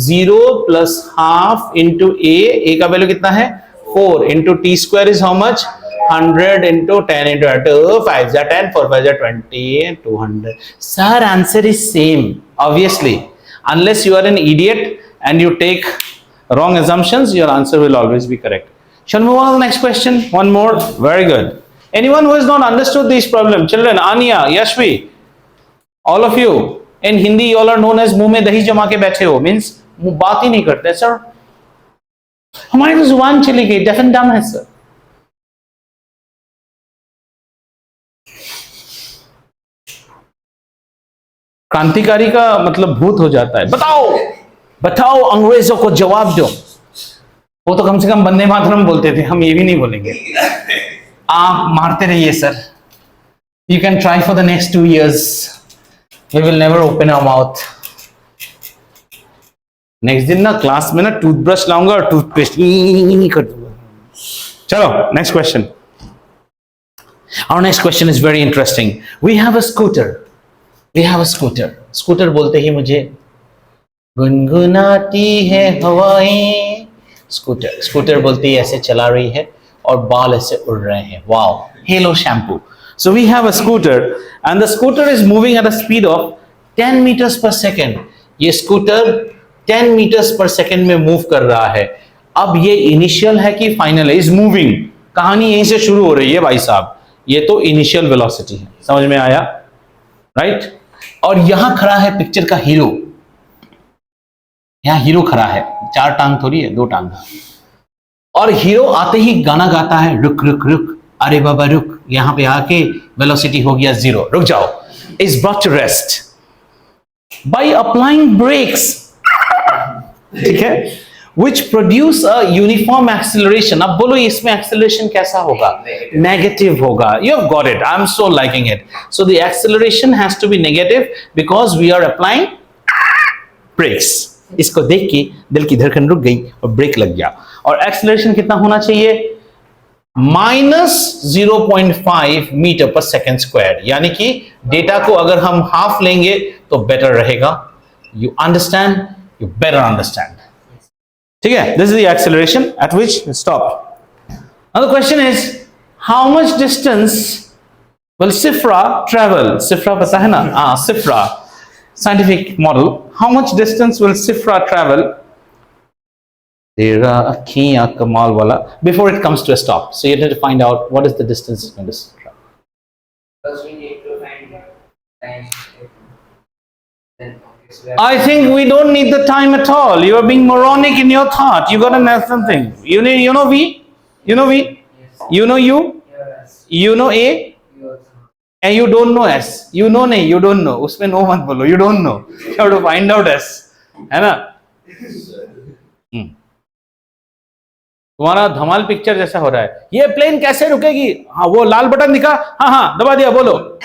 0 plus half into a का वैल्यू कितना है 4 into t square is how much, 100 into 10 into 2, 5 is 10, 4 5 is 20 and 200. Sir, answer is same obviously, unless you are an idiot and you take wrong assumptions, your answer will always be correct. Shall we move on to the next question? One more, very good. Anyone who has not understood this problem, children, Anya, Yashvi, all of you, in Hindi you all are known as मुंह में दही जमा के बैठे हो, means बात ही नहीं करते सर, हमारी तो जुबान चली गई, deaf and dumb है सर। क्रांतिकारी का मतलब भूत हो जाता है, बताओ बताओ अंग्रेजों को जवाब दो। वो तो कम से कम वंदे मातरम बोलते थे, हम ये भी नहीं बोलेंगे। आप मारते रहिए sir, you can try for the next 2 years, we will never open our mouth. Next दिन ना क्लास में ना टूथब्रश लाऊंगा और टूथपेस्ट कर दूंगा। चलो next question. Our next question is very interesting. We have a scooter, we have a scooter. Scooter बोलते ही मुझे गुनगुनाती है हवाएं, स्कूटर, स्कूटर बोलते ही ऐसे चला रही है और बाल ऐसे उड़ रहे हैं, wow, hello shampoo. So we have a scooter and the scooter is moving at a speed of 10 meters per second। ये स्कूटर 10 meters per second में मूव कर रहा है। अब ये इनिशियल है कि फाइनल है, इज मूविंग, कहानी यहीं से शुरू हो रही है भाई साहब, ये तो इनिशियल वेलोसिटी है, समझ में आया, राइट। और यहां खड़ा है पिक्चर का हीरो, यहां हीरो खड़ा है, 4 टांग थोड़ी है, 2 टांग है। और हीरो आते ही गाना गाता है, रुक रुक रुक, अरे बाबा रुक, यहां पे आके वेलोसिटी हो गया 0, रुक जाओ, is brought to rest by applying brakes, ठीक है, which produce a uniform acceleration। अब बोलो इसमें acceleration कैसा होगा, negative होगा। You have got it, I'm so liking it। So the acceleration has to be negative because we are applying brakes। इसको देख के दिल की धड़कन रुक गई और ब्रेक लग गया। और एक्सेलरेशन कितना होना चाहिए? -0.5 मीटर पर सेकेंड स्क्वायर, यानी कि डेटा को अगर हम हाफ लेंगे तो बेटर रहेगा। You understand? You better understand. ठीक है, this is the acceleration at which stop. Now the question is how much distance will सिफ्रा travel? सिफ्रा पता है ना? सिफ्रा scientific model. How much distance will Sifra travel? Tera akhiyan kamal wala. Before it comes to a stop, so you have to find out what is the distance it's going to travel. Because we need to find time. Then okay, so I think we don't need the time at all. You are being moronic in your thought. You got to know something. You know V, you know V, yes. you know U, Yes. you know A, You also. and you don't know S. You know नहीं, you don't know. उसमें no मत बोलो. You don't know. You have to find out S. है ना? तुम्हारा धमाल picture जैसा हो रहा है। ये प्लेन कैसे रुकेगी? हाँ, वो लाल बटन दिखा, हाँ दबा दिया, बोलो।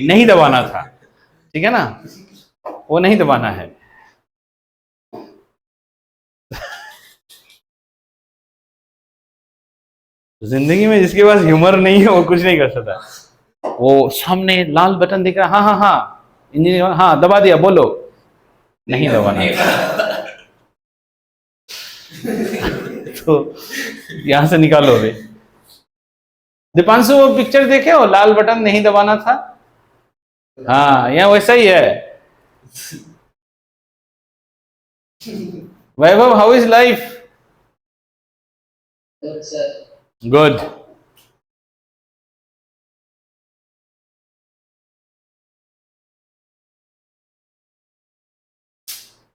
नहीं दबाना था, ठीक है ना? वो नहीं दबाना है। जिंदगी में जिसके पास ह्यूमर नहीं है वो कुछ नहीं कर सकता। वो सामने लाल बटन दिख रहा, हाँ इंजीनियर, हाँ दबा दिया, बोलो। नहीं दबाना तो यहां से निकालो अभी। दीपांशु वो पिक्चर देखे हो, लाल बटन नहीं दबाना था? हाँ, यहाँ वैसा ही है। Vaibhav, how is life? Good, sir. Good.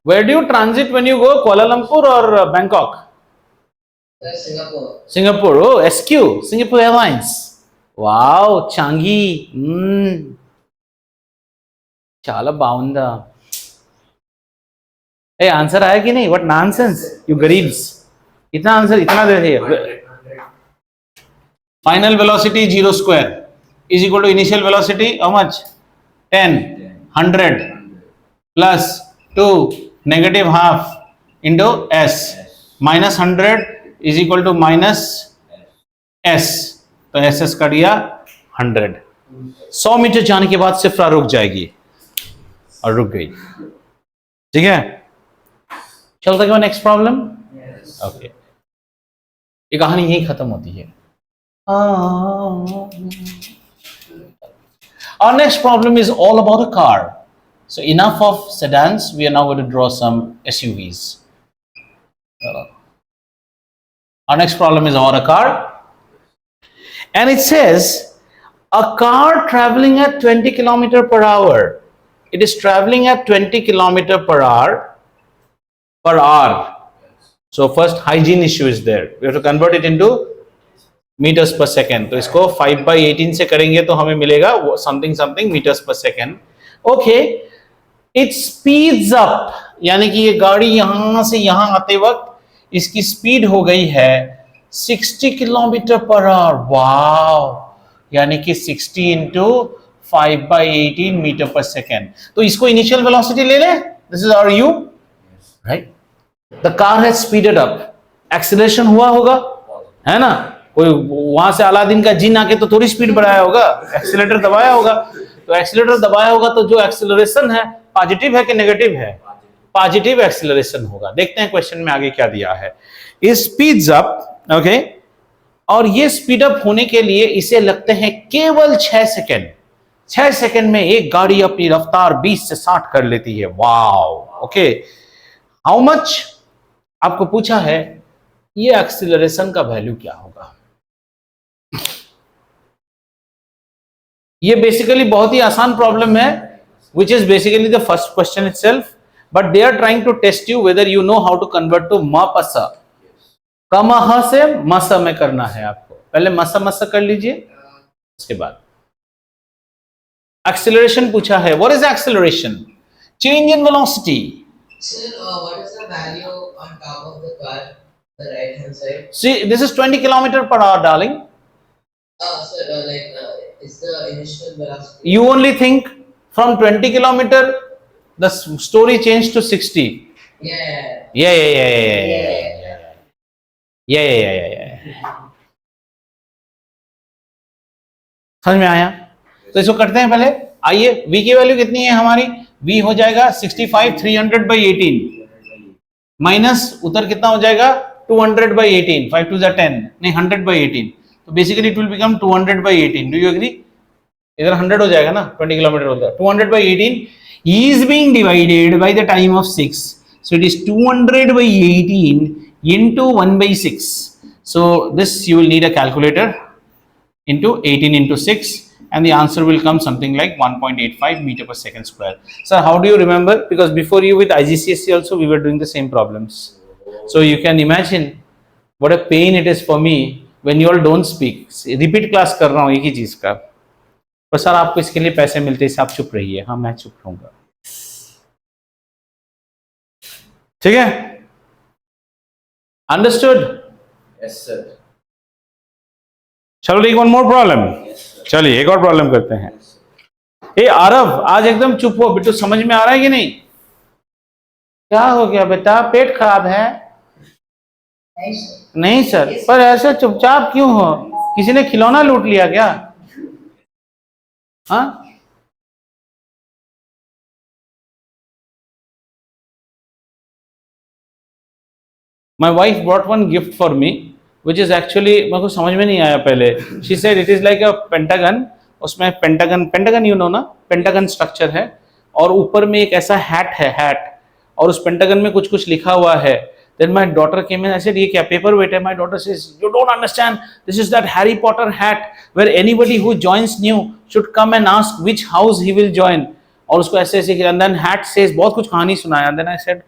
Where do you transit when you go? Kuala Lumpur or Bangkok? Sir, Singapore. Singapore. Oh, SQ, Singapore Airlines. Wow, Changi. చాలా బాగుందా? ए आंसर आया कि नहीं? What nonsense, you गरीब्स। इतना answer इतना दे दिए। Final velocity 0 square is equal to initial velocity how much? 10, 100 plus 2 negative half into s minus 100 is equal to minus s, तो S S का दिया 100। 100 मीटर जाने के बाद सिफ्रा रुक जाएगी और रुक गई। ठीक है, चलता क्या नेक्स्ट प्रॉब्लम? ओके, ये कहानी यही खत्म होती है। Our next problem is all about a car. So enough of sedans, we are now going to draw some SUVs. Our next problem is about a car. And it says, a car traveling at 20 km per hour. It is traveling at 20 km per hour. So first hygiene issue is there. We have to convert it into meters per second. तो इसको 5/18 से करेंगे तो हमें मिलेगा something meters per second. Okay. It speeds up, यानी कि ये गाड़ी यहां से यहां आते वक्त इसकी स्पीड हो गई है 60 किलोमीटर पर आवर। वाओ, यानी कि 60 इंटू 5/18 मीटर पर सेकेंड। तो इसको इनिशियल वेलोसिटी ले ले, this is our you, right? The car has speeded up, acceleration हुआ होगा, है ना? कोई वहां से अलादीन का जिन आके तो थोड़ी स्पीड बढ़ाया होगा, एक्सीलरेटर दबाया होगा। तो एक्सीलरेटर दबाया होगा तो जो एक्सीलरेशन है पॉजिटिव है कि नेगेटिव है? पॉजिटिव एक्सीलरेशन होगा। देखते हैं क्वेश्चन में आगे क्या दिया है। इट स्पीड्स अप, ओके, और ये स्पीड अप होने के लिए इसे लगते हैं केवल 6 सेकंड। 6 सेकंड में एक गाड़ी अपनी रफ्तार 20 से 60 कर लेती है। Wow, okay. हाउ मच आपको पूछा है, ये एक्सीलरेशन का वैल्यू क्या होगा? ये बेसिकली बहुत ही आसान प्रॉब्लम है, which is basically the first question itself, but they are trying to test you whether you know how to convert to mapasa. कमह से मस में करना है आपको। पहले मस कर लीजिए, उसके बाद एक्सीलरेशन पूछा है। what is acceleration? change in velocity. Sir, what is the value on top of the car, the right hand side? See, this is 20 km per hour, darling. Sir, is the initial velocity? You only think from 20 km the story changed to 60. Yeah. समझ में आया? तो इसको करते हैं पहले। आइए, v की वैल्यू कितनी है हमारी? v हो जाएगा 65 300 by 18 माइनस उधर कितना हो जाएगा 200 by 18, 5 to the 10 नहीं 100 by 18, तो basically it will become 200 by 18. Do you agree? इधर 100 हो जाएगा ना, 20 किलोमीटर होता है. 200 by 18 is being divided by the time of 6, so it is 200 by 18 into 1 by 6. So this you will need a calculator into 18 into 6, and the answer will come something like 1.85 meter per second square. Sir, how do you remember? Because before you with IGCSE also we were doing the same problems. So you can imagine what a pain it is for me when you all don't speak. Repeat class कर रहा हूँ एक ही चीज का, पर sir आपको इसके लिए पैसे मिलते हैं, आप चुप रहिए. हाँ मैं चुप रहूंगा, ठीक है? अंडरस्टूड? Yes, sir. चलो टेक वन मोर प्रॉब्लम. चलिए एक और प्रॉब्लम करते हैं. ए आरव, आज एकदम चुप हो बिट्टू, समझ में आ रहा है कि नहीं? क्या हो गया बेटा, पेट खराब है? नहीं सर, पर ऐसे चुपचाप क्यों हो? किसी ने खिलौना लूट लिया क्या? हाँ? My wife brought one gift for me, which is actually मेरे को समझ में नहीं आया पहले. She said it is like a pentagon. उसमें पेंटागन यू नो ना, पेंटागन स्ट्रक्चर है और ऊपर में एक ऐसा हैट है, हैट, और उस पेंटागन में कुछ कुछ लिखा हुआ है. Then my daughter came in. I said, ये क्या पेपर वेट है? My daughter says, you don't understand. This is that Harry Potter hat where anybody who joins new should come and ask which house he will join. और उसको ऐसे ऐसे किया. And then hat says, बहुत कुछ कहानी सुनाया. And then I said,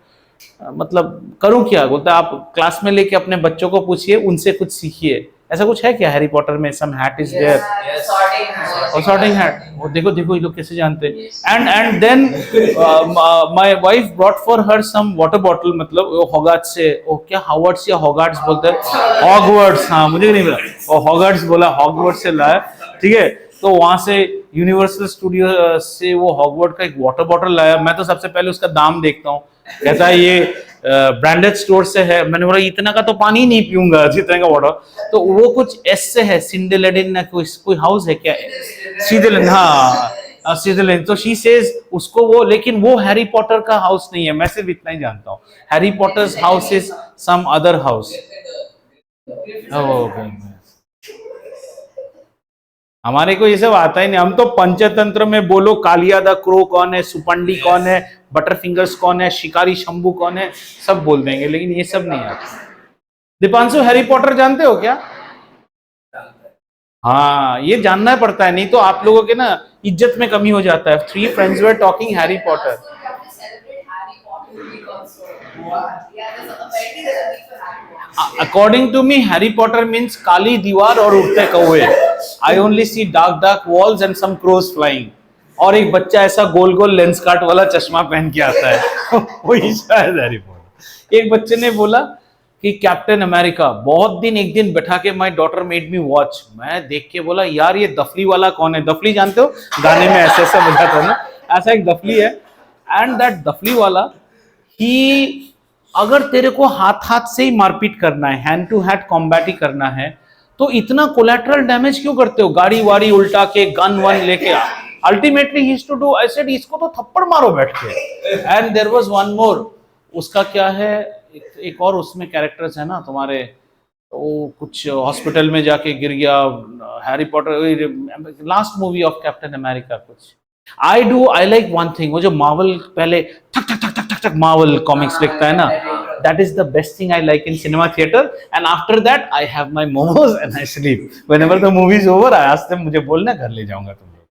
मतलब करूं क्या? बोलता आप क्लास में लेके अपने बच्चों को पूछिए, उनसे कुछ सीखिए. ऐसा कुछ है क्या हैरी पॉटर में? Some hat is there. और सॉर्टिंग हैट. वो देखो देखो ये लोग कैसे जानते हैं. And then my wife brought for her some water bottle, मतलब हॉगार्ट्स से. ओ क्या हॉगार्ट्स या हॉगार्ट्स बोलते हैं? हॉगवर्ट्स. हाँ मुझे नहीं पता, वो हॉगार्ट्स बोला, हॉगवर्ट्स से लाया. ठीक है, तो वहां से यूनिवर्सल स्टूडियो से वो हॉगवर्ट का एक वाटर बॉटल लाया. मैं तो सबसे पहले उसका दाम देखता हूँ, कहता है ये ब्रांडेड स्टोर से है. मैंने बोला इतना का तो पानी नहीं पीऊंगा जितने का वाटर. तो वो कुछ एस से है, सिंडेलेडिन ना कोई हाउस है क्या? सिंडेलेडिन. हाँ सिंडेलेडिन. तो शी सेज उसको वो, लेकिन वो हैरी पॉटर का हाउस नहीं है. मैं सिर्फ इतना ही जानता हूँ, Harry Potter's house is some other house. हमारे को ये सब आता ही नहीं. हम तो पंचतंत्र में बोलो कालिया द क्रो कौन है, सुपंडी कौन है, बटर फिंगर्स कौन है, शिकारी शंभू कौन है, सब बोल देंगे, लेकिन ये सब नहीं आता. दीपांशु हैरी पॉटर जानते हो क्या? हाँ ये जानना पड़ता है, नहीं तो आप लोगों के ना इज्जत में कमी हो जाता है. 3 friends were talking Harry Potter. According to me, Harry Potter means काली दीवार और उड़ते कौवे. I only see dark walls and some crows flying. और एक बच्चा ऐसा गोल गोल लेंस कार्ट वाला चश्मा पहन के आता है. वही शायद हैरी पॉटर. एक बच्चे ने बोला कि कैप्टन अमेरिका, बहुत दिन एक दिन बैठा के my daughter made me watch. मैं देख के बोला यार ये दफली वाला कौन है? दफली जानते हो, गाने में ऐसे ऐसा बजाता है ना, ऐसा एक दफली है. एंड दैट दफली वाला ही, अगर तेरे को हाथ हाथ से ही मारपीट करना है, हैंड टू हैंड कॉम्बैट ही करना है, तो इतना कोलैटरल डैमेज क्यों करते हो? गाड़ी वाड़ी उल्टा के, गन वन लेके. Ultimately he to do, I said इसको तो थप्पड़ मारो बैठ के. And there was one more, उसका क्या है, एक और उसमें कैरेक्टर्स है ना तुम्हारे, वो कुछ हॉस्पिटल में जाके गिर गया. Harry Potter last movie of Captain America कुछ. आई लाइक वन थिंग, वो जो मार्वल पहले ठक ठक ठक ठक ठक मार्वल कॉमिक्स लिखता है ना, that is the best thing I like in cinema theater. And after that I have my momos and I sleep. Whenever the movie is over, I ask them, मुझे बोलना घर ले जाऊंगा तुम लोग.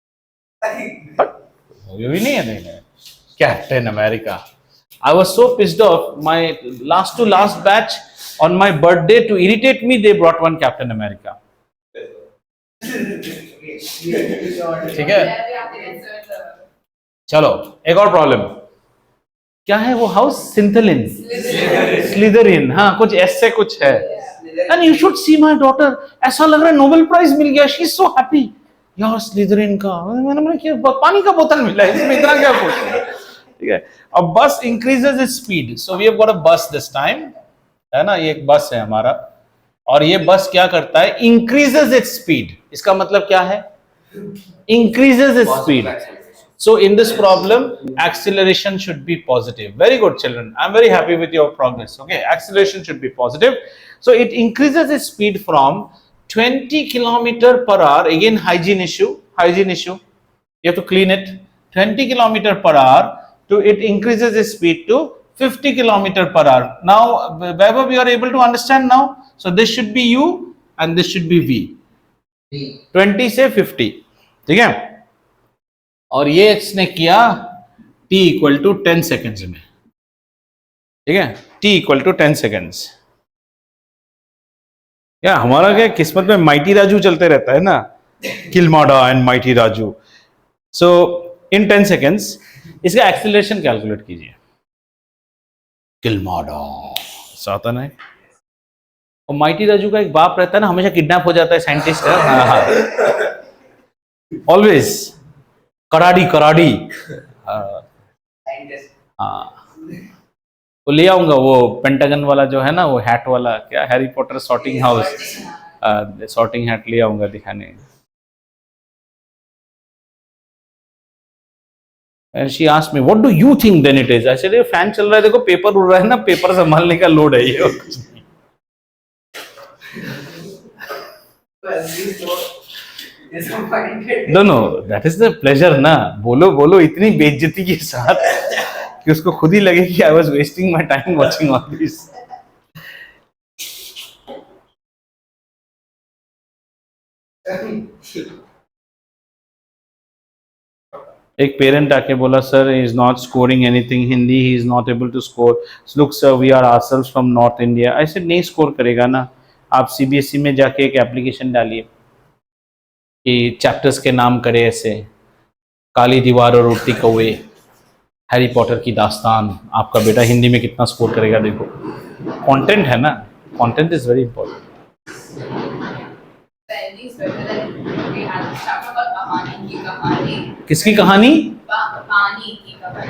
But वो भी नहीं है. Captain America. I was so pissed off. My last to last batch on my birthday, to irritate me, they brought one Captain America. ठीक है, चलो एक और प्रॉब्लम. क्या है वो हाउस? सिंथलिन, स्लिदरिन. हाँ कुछ ऐसे कुछ है. And you should see my daughter, ऐसा लग रहा है नोबेल प्राइज मिल गया. शी इज सो हैप्पी यार स्लिदरिन का. मैंने क्या पानी का बोतल मिला है, इसमें इतना क्या कुछ. ठीक है. अब बस increases its speed. So we have got a bus this time, है ना, ये एक बस है हमारा, और ये बस क्या करता है, increases its speed. इसका मतलब क्या है, increases its speed. So in this problem, acceleration should be positive. Very good, children. I'm very happy with your progress. Okay, acceleration should be positive. So it increases its speed from 20 kilometer per hour. Again, hygiene issue. Hygiene issue. You have to clean it. 20 kilometer per hour to it increases its speed to 50 kilometer per hour. Now, Vaibhav, you are able to understand now. So this should be U and this should be V. 20 से 50. ठीक है. और ये इसने किया t equal to 10 seconds में. ठीक है, t इक्वल टू 10 सेकेंड्स. या हमारा क्या किस्मत में माइटी राजू चलते रहता है ना, किलमाडा and mighty Raju. So in 10 seconds इसका एक्सीलरेशन कैलकुलेट कीजिए. किलमाडा सातन है. और माइटी राजू का एक बाप रहता है ना, हमेशा किडनैप हो जाता है साइंटिस्ट का. ऑलवेज कराडी कराडी. हाँ, वो ले आऊंगा वो पेंटागन वाला जो है ना, वो हैट वाला, क्या Harry Potter sorting house, sorting hat ले आऊंगा दिखाने. And she asked me, what do you think then it is? I said, ये फैन चल रहा है, देखो पेपर उड़ रहा है ना, पेपर संभालने का लोड है ये. No, that is the pleasure ना. बोलो बोलो इतनी बेइज्जती के साथ कि उसको खुद ही लगे कि I was wasting my time watching all this. एक पेरेंट आके बोला, sir he is not scoring anything Hindi, he is not able to score. Look sir, we are ourselves from North India. I said नहीं score करेगा ना. आप CBSE में जाके एक एप्लीकेशन डालिए कि चैप्टर्स के नाम करे ऐसे, काली दीवार और उड़ती कौवे, हैरी पॉटर की दास्तान. आपका बेटा हिंदी में कितना स्कोर करेगा देखो. कंटेंट है ना, कंटेंट इज वेरी इंपॉर्टेंट. किसकी कहानी?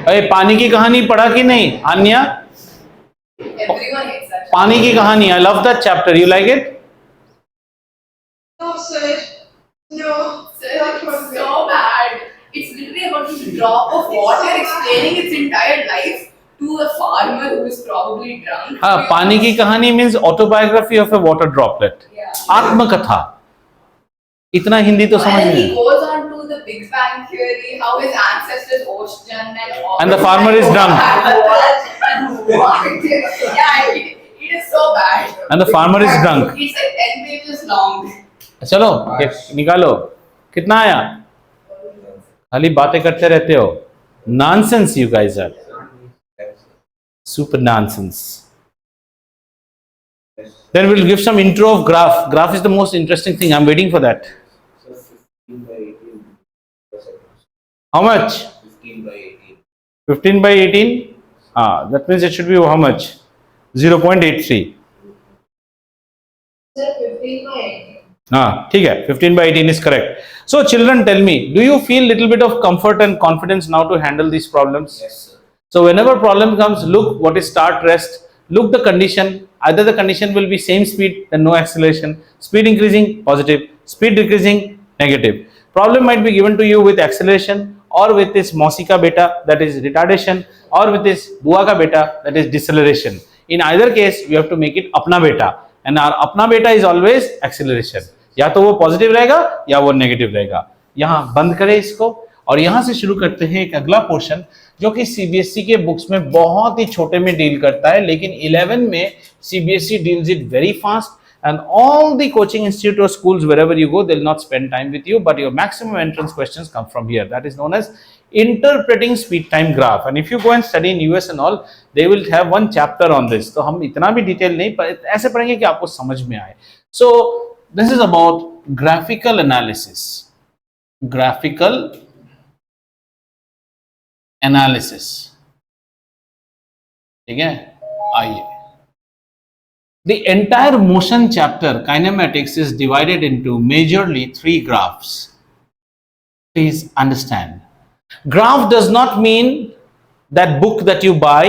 अरे पानी की कहानी पढ़ा कि नहीं आन्या? पानी की कहानी, I love that chapter. You like it? No, sir. No, Sir, it's so bad. It's literally about this drop of water explaining its entire life to a farmer who is probably drunk. हाँ, पानी की कहानी means autobiography of A water droplet. आत्मकथा. इतना हिंदी तो समझ And he नहीं. goes on to the Big Bang Theory, how his ancestors ocean and all. And the farmer is drunk. Yeah, it is so bad. And the farmer is drunk. It's like 10 pages long. चलो निकालो. कितना आया? खाली बातें करते रहते हो. Nonsense, you guys are super nonsense. Then we'll give some intro of graph. Graph is the most interesting thing. I'm waiting for that. How much? 15 by 18. That means it should be how much? 0.83. sir, 15 by 18. ठीक है, 15 by 18 is correct. So children, tell me, do you feel little bit of comfort and confidence now to handle these problems? Yes, sir. So whenever problem comes, look what is start, rest, look the condition. Either the condition will be same speed, then no acceleration, speed increasing, positive, speed decreasing, negative. Problem might be given to you with acceleration, or with this mausi ka beta, that is retardation, or with this bua ka beta, that is deceleration. In either case, we have to make it apna beta, and our apna beta is always acceleration. या तो वो positive रहेगा या वो negative रहेगा. यहाँ बंद करें इसको और यहाँ से शुरू करते हैं एक अगला पोर्शन जो कि सीबीएसई के बुक्स में बहुत ही छोटे में डील करता है, लेकिन 11 में CBSE deals it very fast. And all the coaching institute or schools, wherever you go, they'll not spend time with you, but your maximum entrance questions come from here. That is known as interpreting speed time graph. And if you go and study in US and all, they will have one chapter on this. तो हम इतना भी detail नहीं ऐसे पढ़ेंगे कि आपको समझ में आए. So this is about graphical analysis. Graphical analysis. ठीक है, आइए. The entire motion chapter, kinematics, is divided into majorly 3 graphs. Please understand. Graph does not mean that book that you buy,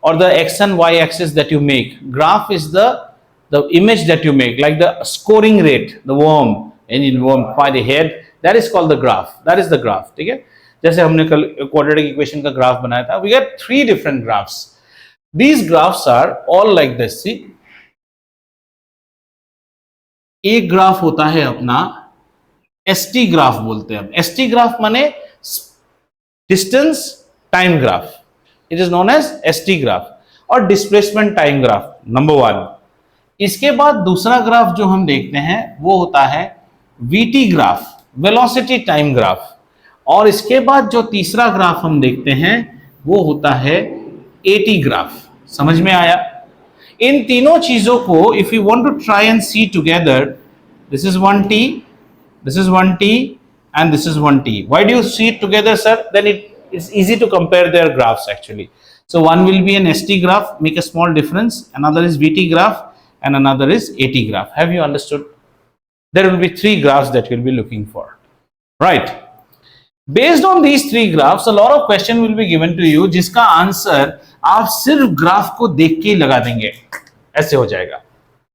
or the x and y axis that you make. Graph is the image that you make, like the scoring rate, the worm, and worm by the head, that is called the graph. That is the graph. ठीक है, जैसे हमने कल quadratic equation का graph बनाया था, we get 3 different graphs. These graphs are all like this. See, एक graph होता है अपना ST ग्राफ बोलते हैं. ST ग्राफ माने distance time graph. It is known as ST graph और डिस्प्लेसमेंट टाइम ग्राफ, नंबर 1. इसके बाद दूसरा ग्राफ जो हम देखते हैं वो होता है VT graph, velocity time graph. और इसके बाद जो तीसरा ग्राफ हम देखते हैं वो होता है AT ग्राफ. समझ में आया? इन तीनों चीजों को if you want to try and see together, this is 1T, this is 1T, and this is 1T. Why do you see it together, sir? Then it's easy to compare their graphs actually. So one will be an ST graph, make a small difference. Another is VT graph, and another is AT graph. Have you understood? There will be 3 graphs that you'll be looking for, right? Based on these 3 graphs, a lot of question will be given to you, जिसका answer आप सिर्फ graph को देख के ही लगा देंगे, ऐसे हो जाएगा.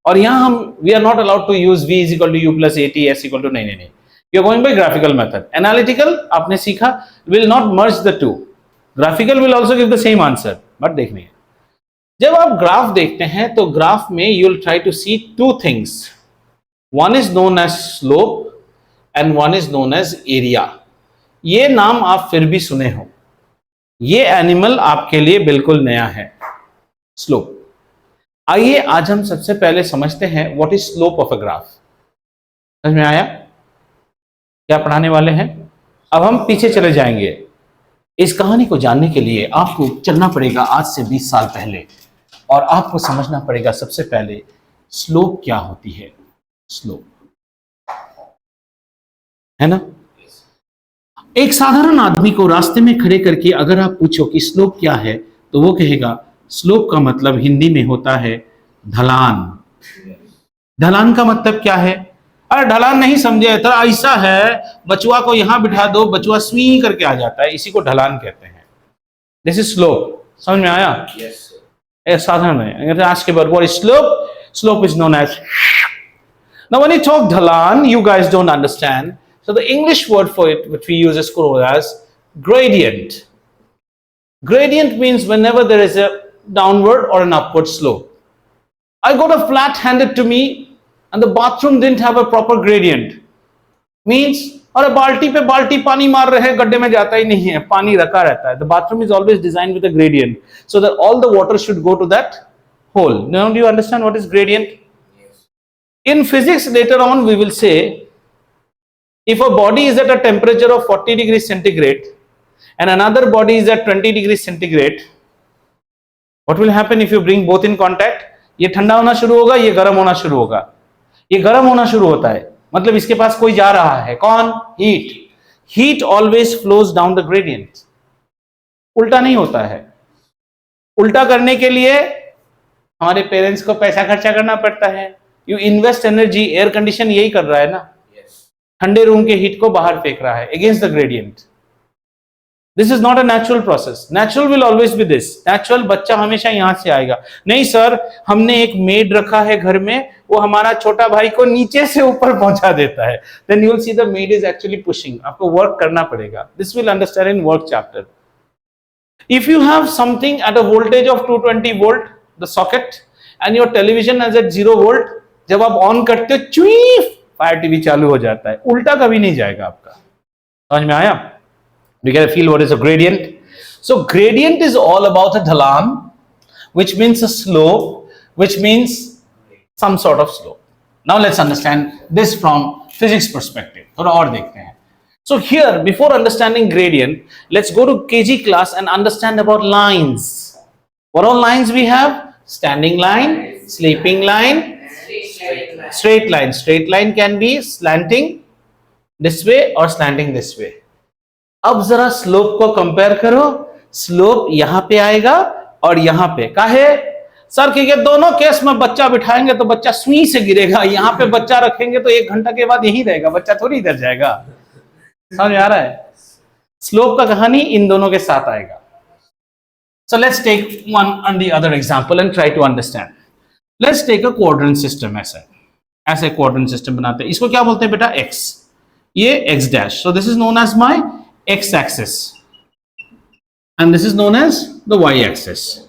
और यहां हम we are not allowed to use v is equal to u plus AT, s equal to नहीं. You are going by graphical method. Analytical आपने सीखा, will not merge the two. Graphical will also give the same answer, but देखनी है. जब आप graph देखते हैं तो ग्राफ में you will try to see 2 things. One is known as slope and one is known as area. ये नाम आप फिर भी सुने हो, ये एनिमल आपके लिए बिल्कुल नया है, स्लोप. आइए आज हम सबसे पहले समझते हैं what is slope of a graph. समझ में आया क्या पढ़ाने वाले हैं? अब हम पीछे चले जाएंगे. इस कहानी को जानने के लिए आपको चलना पड़ेगा आज से 20 साल पहले, और आपको समझना पड़ेगा सबसे पहले स्लोप क्या होती है. स्लोप है ना. एक साधारण आदमी को रास्ते में खड़े करके अगर आप पूछो कि स्लोप क्या है, तो वो कहेगा स्लोप का मतलब हिंदी में होता है ढलान. ढलान का मतलब क्या है? अरे ढलान नहीं समझे तो ऐसा है, बचुआ को यहां बिठा दो, बचुआ स्वी करके आ जाता है, इसी को ढलान कहते हैं. This is slope. समझ में आया? यस. साधारण है. अगर आज के बाद what is slope? Slope is known as. Now when you talk ढलान, you guys don't understand. So the English word for it, which we use is called as gradient. Gradient means whenever there is a downward or an upward slope. I got a flat handed to me and the bathroom didn't have a proper gradient. Means, और बाल्टी पे बाल्टी पानी मार रहे हैं, गड्ढे में जाता ही नहीं है, पानी रखा रहता है. The bathroom is always designed with a gradient so that all the water should go to that hole. Now do you understand what is gradient? In physics later on we will say, if a body is at a temperature of 40 degrees centigrade and another body is at 20 degrees centigrade, what will happen if you bring both in contact? ये ठंडा होना शुरू होगा, ये गर्म होना शुरू होगा. ये गर्म होना शुरू होता है मतलब इसके पास कोई जा रहा है. कौन? Heat. Heat always flows down the gradient. उल्टा नहीं होता है. उल्टा करने के लिए हमारे पेरेंट्स को पैसा खर्चा करना पड़ता है. You invest energy. Air condition यही कर रहा है ना, ठंडे रूम के हीट को बाहर फेंक रहा है against the gradient. This is not a natural process. Natural will always be this. Natural बच्चा हमेशा यहां से आएगा. नहीं सर, हमने एक मेड रखा है घर में, वो हमारा छोटा भाई को नीचे से ऊपर पहुंचा देता है. Then you will see the maid is actually pushing. आपको वर्क करना पड़ेगा. This will understand in work chapter. If you have something at a voltage of 220 volt the socket and your television as at 0 volt, जब आप on करते हो चुई fire TV चालू हो जाता है. उल्टा कभी नहीं जाएगा आपका. समझ में आया? You get a feel what is a gradient? So gradient is all about a ढलान, which means a slope, which means some sort of slope. Now let's understand this from physics perspective. थोड़ा और देखते हैं. So here, before understanding gradient, let's go to KG class and understand about lines. What all lines we have? Standing line, sleeping line, straight line. Straight line can be slanting this way or slanting this way. अब जरा slope को compare करो. Slope यहां पे आएगा और यहां पे. काहे सर? क्योंकि दोनों केस में बच्चा बिठाएंगे तो बच्चा सुई से गिरेगा. यहां पे बच्चा रखेंगे तो 1 घंटा के बाद यहीं रहेगा, बच्चा थोड़ी इधर जाएगा. समझ आ रहा है? स्लोप का कहानी इन दोनों के साथ आएगा. So let's take one and the other example and try to understand. Let's take a quadrant system. ऐसे quadrant system बनाते हैं. इसको क्या बोलते हैं बेटा? X. ये X dash. So this is known as my X axis. And this is known as the Y axis.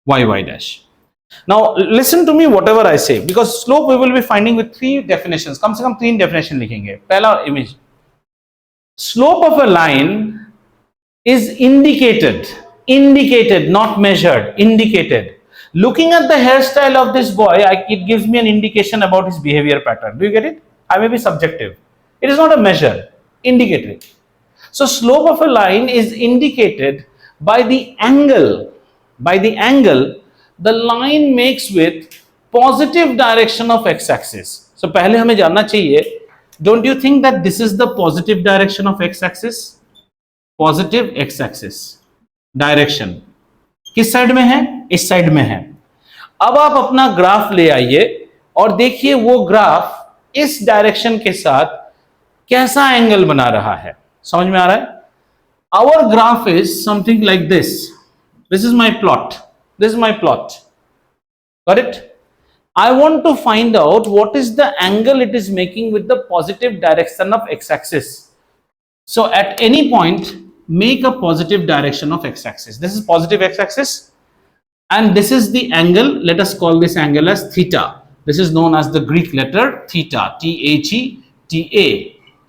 Y dash. Now listen to me whatever I say, because slope we will be finding with three definitions. कम से कम 3 definition लिखेंगे. पहला image. Slope of a line is indicated, not measured, indicated. Looking at the hairstyle of this boy, it gives me an indication about his behavior pattern. Do you get it? I may be subjective. It is not a measure, indicator. So slope of a line is indicated by the angle. By the angle the line makes with positive direction of x-axis. So पहले हमें जानना चाहिए, don't you think that this is the positive direction of x-axis? Positive x axis direction किस side में है? इस side में है. अब आप अपना ग्राफ ले आइए और देखिए वो ग्राफ इस डायरेक्शन के साथ कैसा एंगल बना रहा है. समझ में आ रहा है? Our graph is something like this. This is my plot. This is my plot. Got it? I want to find out what is the angle it is making with the positive direction of x-axis. So at any point, make a positive direction of x-axis. This is positive x-axis, and this is the angle. Let us call this angle as theta. This is known as the Greek letter theta. T-H-E-T-A.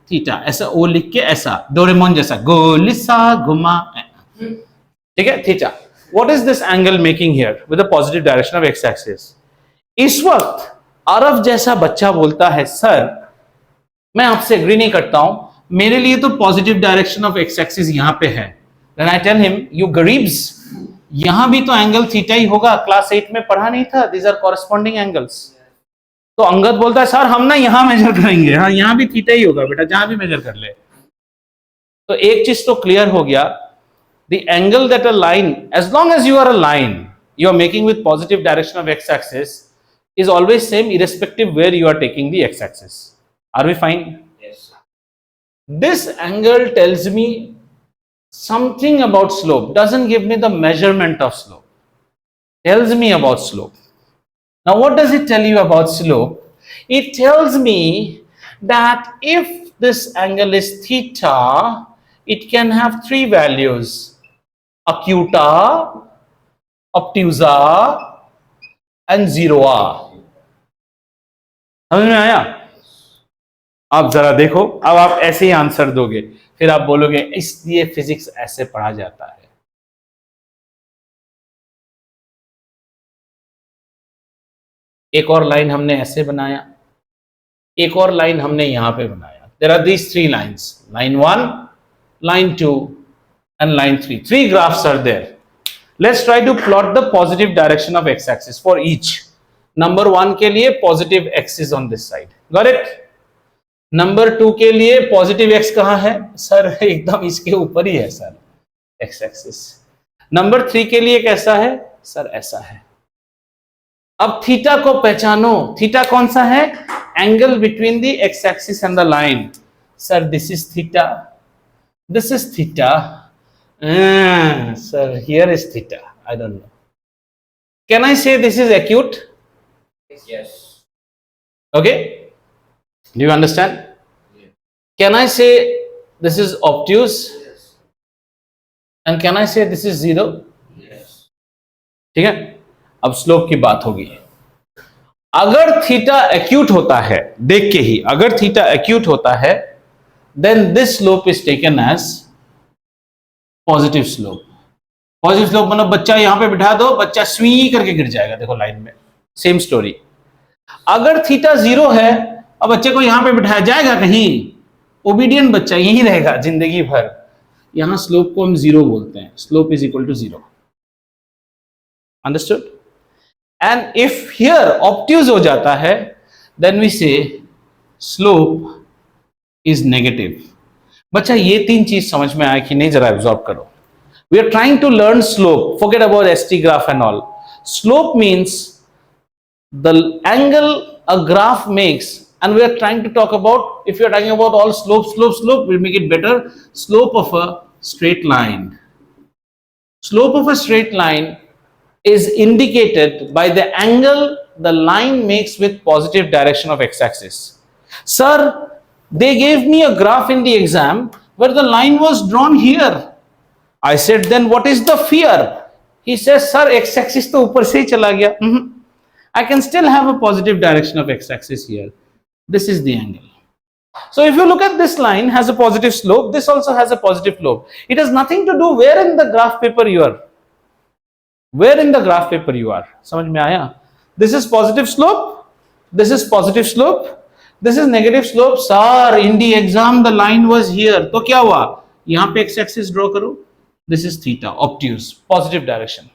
Theta. ऐसा ओ लिख के ऐसा Doraemon जैसा गोलिसा घुमा. ठीक है? Theta. What is this angle making here with the positive direction of x-axis? इस वक्त अरब जैसा बच्चा बोलता है, सर मैं आपसे एग्री नहीं करता हूं, मेरे लिए तो positive direction of X axis यहां पे है. Then I tell him, you गरीब्स, यहां भी तो एंगल थीटा ही होगा, क्लास 8 में पढ़ा नहीं था? These are corresponding angles. तो अंगद बोलता है, सर हम ना यहां मेजर करेंगे. हाँ, यहां भी थीटा ही होगा बेटा, जहां भी मेजर कर ले. तो एक चीज तो क्लियर हो गया, the angle that a line, as long as you are a line, you are making with positive direction of x-axis, is always same irrespective where you are taking the x-axis. Are we fine? Yes. This angle tells me something about slope. Doesn't give me the measurement of slope. Tells me about slope. Now what does it tell you about slope? It tells me that if this angle is theta, it can have 3 values. Acuta, obtusa and zeroa. समझ में आया? आप जरा देखो, अब आप ऐसे ही answer दोगे, फिर आप बोलोगे इसलिए फिजिक्स ऐसे पढ़ा जाता है. एक और लाइन हमने ऐसे बनाया, एक और लाइन हमने यहां पे बनाया. There are these 3 lines, line 1, line 2 and line 3. 3 graphs are there. Let's try to plot the positive direction of x-axis for each. Number 1 के लिए positive x is on this side. Got it? Number 2 के लिए positive x कहाँ है? Sir एकदम इसके ऊपर ही है सर, x-axis. Number 3 के लिए कैसा है? सर ऐसा है. अब थीटा को पहचानो. थीटा कौन सा है? Angle between the x-axis and the line. Sir this is theta. This is theta. Sir, here is theta. I don't know. Can I say this is acute? Yes. Okay. Do you understand? Yes. Can I say this is obtuse? Yes. And can I say this is 0? Yes. ठीक है. अब slope की बात होगी. अगर theta acute होता है, देख के ही, अगर थीटा एक्यूट होता है, then this slope is taken as positive slope. Positive slope मतलब बच्चा यहां पे बिठा दो, बच्चा स्वी करके गिर जाएगा. देखो लाइन में सेम स्टोरी. अगर थीटा 0 है, अब बच्चे को यहां पे बिठाया जाएगा कहीं? ओबीडियंट बच्चा यही रहेगा जिंदगी भर. यहां स्लोप को हम 0 बोलते हैं. Slope is equal to 0. Understood? And if here obtuse हो जाता है, then we say slope is negative. बच्चा ये 3 चीज समझ में आया कि नहीं? जरा एब्जॉर्ब करो. We are trying to learn slope. Forget about ST graph and all. Slope means the angle a graph makes, and we are trying to talk about, if you are talking about all slope, we'll make it better. Slope of a straight line. Slope of a straight line is indicated by the angle the line makes with positive direction of x-axis. Sir, they gave me a graph in the exam where the line was drawn here. I said, then what is the fear? He says, sir, x-axis to upar se hi chala gaya. I can still have a positive direction of x-axis here. This is the angle. So if you look at this line has a positive slope, this also has a positive slope. It has nothing to do where in the graph paper you are. Where in the graph paper you are. समझ में आया? This is positive slope. This is positive slope. This is negative slope. Sir, in the exam the line was here. तो क्या हुआ? यहाँ पे x axis draw करो. This is theta, obtuse, positive direction.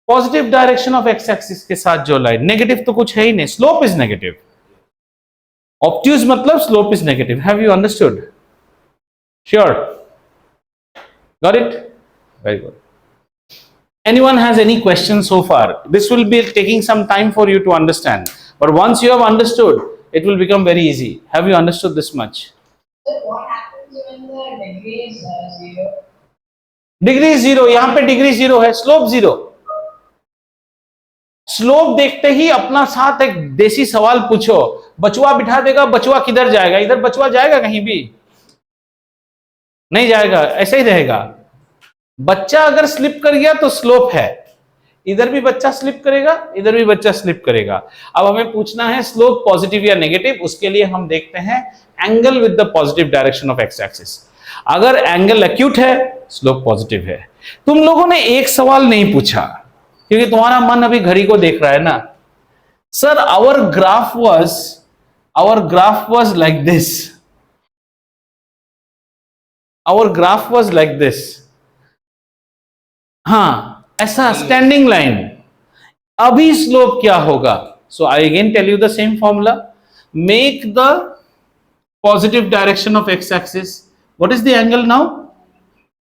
Positive direction of x axis के साथ जो line, negative तो कुछ है ही नहीं. Slope is negative. Obtuse मतलब slope is negative. Have you understood? Sure. Got it? Very good. Anyone has any questions so far? This will be taking some time for you to understand. But once you have understood, it will become very easy. Have you understood this much? So what happens when the degree is 0? Degree 0. यहाँ पे degree 0 है, slope 0. Slope देखते ही अपना साथ एक देसी सवाल पूछो. बचुआ बिठा देगा, बचुआ किधर जाएगा? इधर बचुआ जाएगा कहीं भी नहीं जाएगा, ऐसे ही रहेगा. बच्चा अगर स्लिप कर गया तो स्लोप है. इधर भी बच्चा स्लिप करेगा, इधर भी बच्चा स्लिप करेगा. अब हमें पूछना है स्लोप पॉजिटिव या नेगेटिव. उसके लिए हम देखते हैं angle with the positive direction of X axis. अगर एंगल एक्यूट है, स्लोप पॉजिटिव है. तुम लोगों ने एक सवाल नहीं पूछा क्योंकि तुम्हारा मन अभी घड़ी को देख रहा है ना. Sir, our graph was like this. Our graph was like this. हाँ, ऐसा स्टैंडिंग लाइन. अभी स्लोप क्या होगा? So I again tell you the same formula. Make the positive direction of X axis. What is the angle now?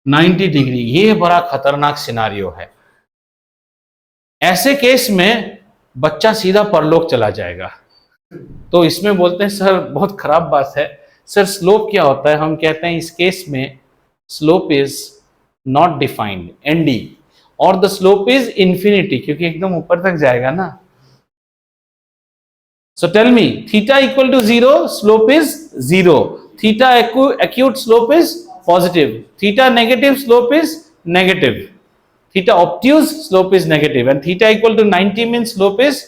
90 degree. ये बड़ा खतरनाक scenario है. ऐसे केस में बच्चा सीधा परलोक चला जाएगा. तो इसमें बोलते हैं सर बहुत खराब बात है. सर स्लोप क्या होता है? हम कहते हैं इस केस में slope is not defined, and, और द स्लोप इज इंफिनिटी, क्योंकि एकदम ऊपर तक जाएगा ना. So tell me, theta equal to 0, slope is 0. Theta acute, slope is positive. Theta negative, slope is negative. Theta obtuse, slope is negative, and theta equal to 90 means slope is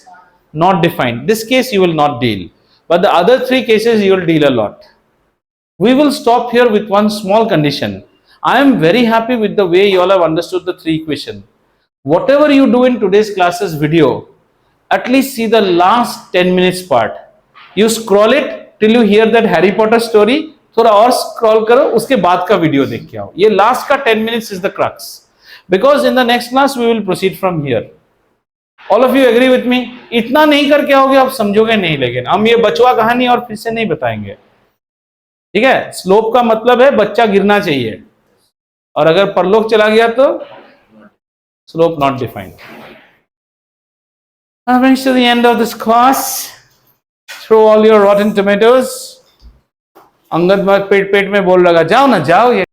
not defined. This case you will not deal, but the other three cases you will deal a lot. We will stop here with one small condition. I am very happy with the way you all have understood the three equation. Whatever you do in today's classes video, at least see the last 10 minutes part. You scroll it till you hear that Harry Potter story. थोड़ा और scroll करो, उसके बाद का video देख के आओ. ये last का 10 minutes is the crux. Because in the next class we will proceed from here. All of you agree with me? इतना नहीं करके आओगे आप समझोगे नहीं. लेकिन हम ये बचवा कहानी और फिर से नहीं बताएंगे. ठीक है? स्लोप का मतलब है बच्चा गिरना चाहिए, और अगर परलोक चला गया तो slope not defined. I've reached to the end of this class. Throw all your rotten tomatoes. Angad पेट पेट में बोल लगा, जाओ ना जाओ.